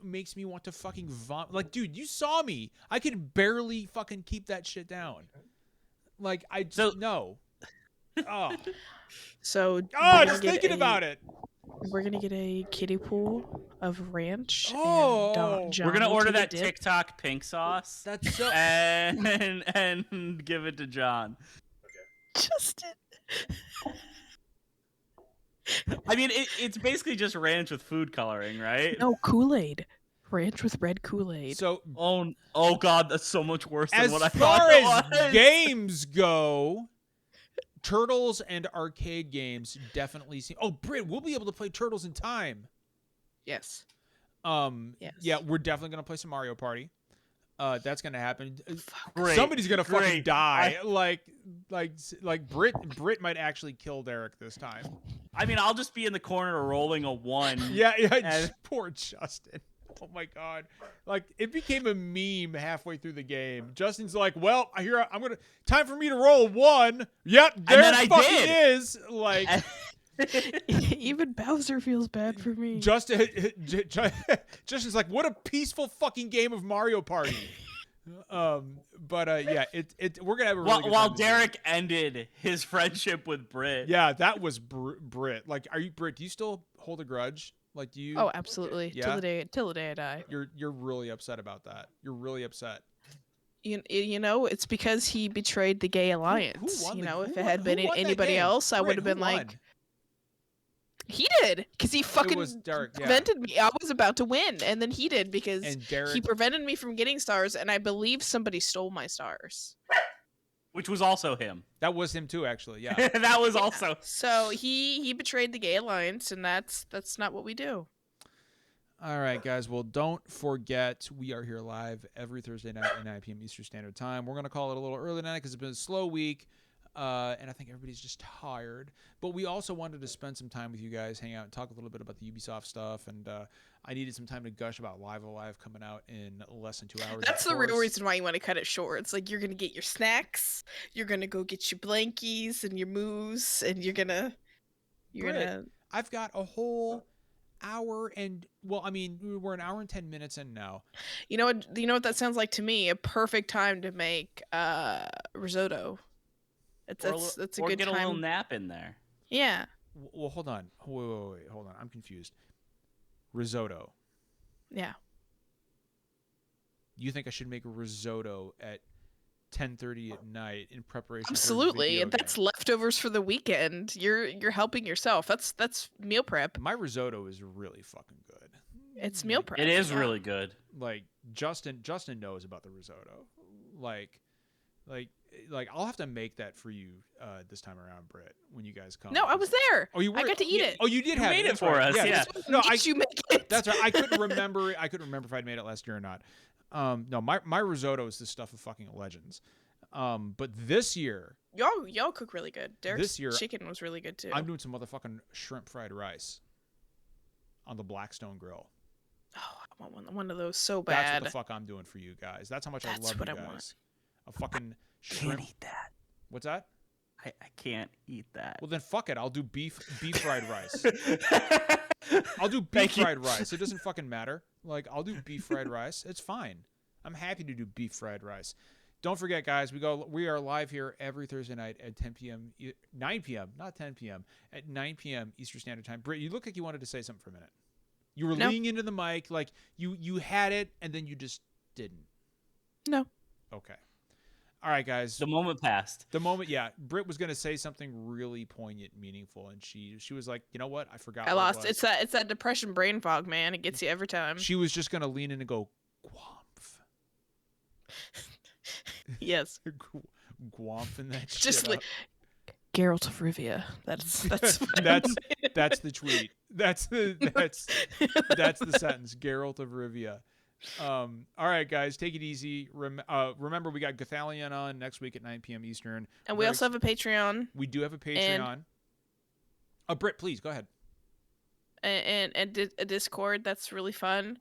makes me want to fucking vomit. Like, dude, you saw me. I could barely fucking keep that shit down. Like, no. Oh. So. Just thinking about it. We're gonna get a kiddie pool of ranch. Oh, and we're gonna order that TikTok pink sauce. That's so. And give it to John. Okay. Justin. I mean, it's basically just ranch with food coloring, right? No, Kool-Aid. Ranch with red Kool-Aid. So, oh god, that's so much worse than what I thought. As far as games go, Turtles and arcade games definitely seem. Oh, Britt, we'll be able to play Turtles in time. Yes. Yes. Yeah, we're definitely gonna play some Mario Party. That's gonna happen. Great, Somebody's gonna fucking great. die. Like Britt might actually kill Derek this time. I mean, I'll just be in the corner rolling a 1. Yeah. And- Poor Justin. Oh my god. Like it became a meme halfway through the game. Justin's like, well, time for me to roll 1. Yep, there then I it fucking did. is. Like Even Bowser feels bad for me. Justin's like, what a peaceful fucking game of Mario Party. Yeah, we're gonna have a really good while time this Derek ended his friendship with Britt. year. Yeah, that was Britt. Like, Britt? Do you still hold a grudge? Like, do you? Oh, absolutely. Yeah? Till the day I die. You're really upset about that. You're really upset. You know, it's because he betrayed the gay alliance. won You the- know, who if it won- had who been won that anybody game? else, I Britt, would have who been like, won? he did, because he fucking was Derek, yeah. prevented me. I was about to win, and then he did because And Derek. he prevented me from getting stars, and I believe somebody stole my stars. Which was also him. That was him too, actually. Yeah. That was also. So he betrayed the gay alliance, and that's not what we do. All right, guys. Well, don't forget, we are here live every Thursday night at 9 p.m. Eastern Standard Time. We're going to call it a little early tonight because it's been a slow week, and I think everybody's just tired. But we also wanted to spend some time with you guys, hang out, and talk a little bit about the Ubisoft stuff. And I needed some time to gush about Live Alive coming out in less than 2 hours. That's of the real course. reason why you want to cut it short. It's like you're gonna get your snacks, you're gonna go get your blankies and your moose, and you're gonna Britt, I've got a whole hour and we're an hour and 10 minutes in now. You know what that sounds like to me? A perfect time to make risotto. That's a or good get time. a little nap in there. Yeah. Well, hold on. Wait, hold on. I'm confused. Risotto. Yeah. You think I should make a risotto at 10:30 at night in preparation Absolutely. for a video That's game? leftovers for the weekend. You're helping yourself. That's meal prep. My risotto is really fucking good. It's meal prep. It is yeah. really good. Like Justin knows about the risotto. Like I'll have to make that for you this time around, Britt, when you guys come. No, I was there. Oh, you were. I got to eat it. Oh, you did You have made it that's for right. us, yeah. No, Did you make it? That's right. I couldn't remember if I'd made it last year or not. No, my risotto is the stuff of fucking legends. But this year, Y'all cook really good. Derek's This year, chicken was really good too. I'm doing some motherfucking shrimp fried rice on the Blackstone grill. Oh, I want one of those so That's bad. what the fuck I'm doing for you guys. That's how much That's I love what you I guys. want. A fucking Can't shrimp. eat that. What's that? I can't eat that. Well, then fuck it. I'll do beef fried rice. I'll do beef Thank you. fried rice. It doesn't fucking matter. Like, I'll do beef fried rice. It's fine. I'm happy to do beef fried rice. Don't forget, guys, we are live here every Thursday night at 10 p.m. 9 p.m. Not 10 p.m. At 9 p.m. Eastern Standard Time. Britt, you look like you wanted to say something for a minute. You were No. leaning into the mic, like you had it, and then you just didn't. No. Okay. All right, guys. The moment passed. The moment, yeah, Britt was gonna say something really poignant, meaningful, and she was like, you know what? I forgot. I what lost. It was. It's that depression brain fog, man. It gets you every time. She was just gonna lean in and go, Gwumph. Yes. Gwumph in that shit. Just like up. Geralt of Rivia. That's That's the tweet. That's the sentence. Geralt of Rivia. All right, guys, take it easy. Remember, we got Gothalion on next week at 9 p.m. Eastern. And we also have a Patreon We do have a Patreon. Britt, please go ahead. and a Discord that's really fun.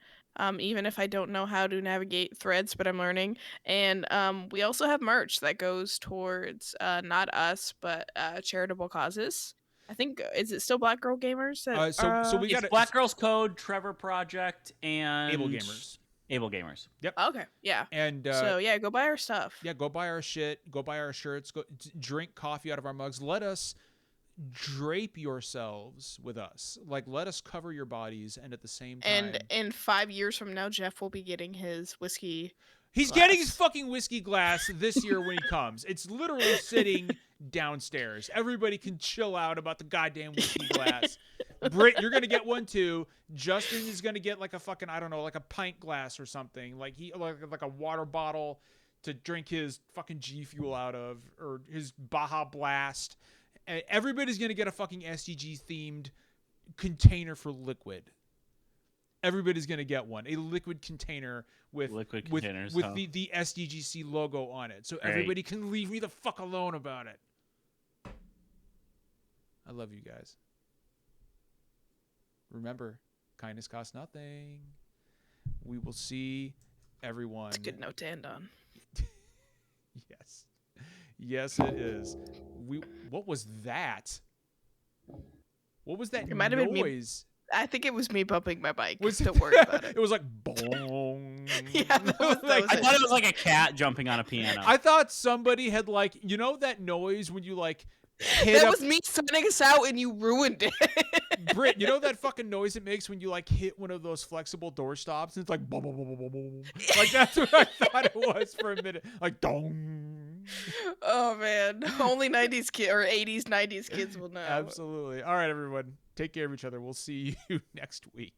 Even if I don't know how to navigate threads, but I'm learning. And we also have merch that goes towards not us, but charitable causes. I think is it still Black Girl Gamers? That, So we It's got Black Girls Code, Trevor Project, and Able Gamers. Able Gamers. Okay, yeah. And So yeah, go buy our stuff. yeah, go buy our shit. Go buy our shirts. Go drink coffee out of our mugs. Let us drape yourselves with us. Like, let us cover your bodies, and at the same time, And in 5 years from now, Jeff will be getting his whiskey. he's glass. getting his fucking whiskey glass this year when he comes. It's literally sitting downstairs. Everybody can chill out about the goddamn whiskey glass. Britt, you're gonna get one too. Justin is gonna get like a fucking, I don't know, like a pint glass or something. Like a water bottle. to drink his fucking G Fuel out of, or his Baja Blast. Everybody's going to get a fucking SDG themed container for liquid. Everybody's going to get one. A liquid container with the SDGC logo on it. So everybody can leave me the fuck alone about it. I love you guys. Remember, kindness costs nothing. We will see everyone. It's a good note to end on. Yes. Yes, it is. What was that? What was that It might have been me. noise? I think it was me bumping my bike. Was Don't worry about it. It was like boom. Yeah, that was I thought it was like a cat jumping on a piano. I thought somebody had like, you know that noise when you like hit That up, was me signing us out and you ruined it. Britt, you know that fucking noise it makes when you like hit one of those flexible door stops and it's like boom, boom, boom, boom, boom, boom. Like that's what I thought it was for a minute. Like dong. Oh man. Only 90s kid or 80s 90s kids will know. Absolutely. All right, everyone. Take care of each other. We'll see you next week.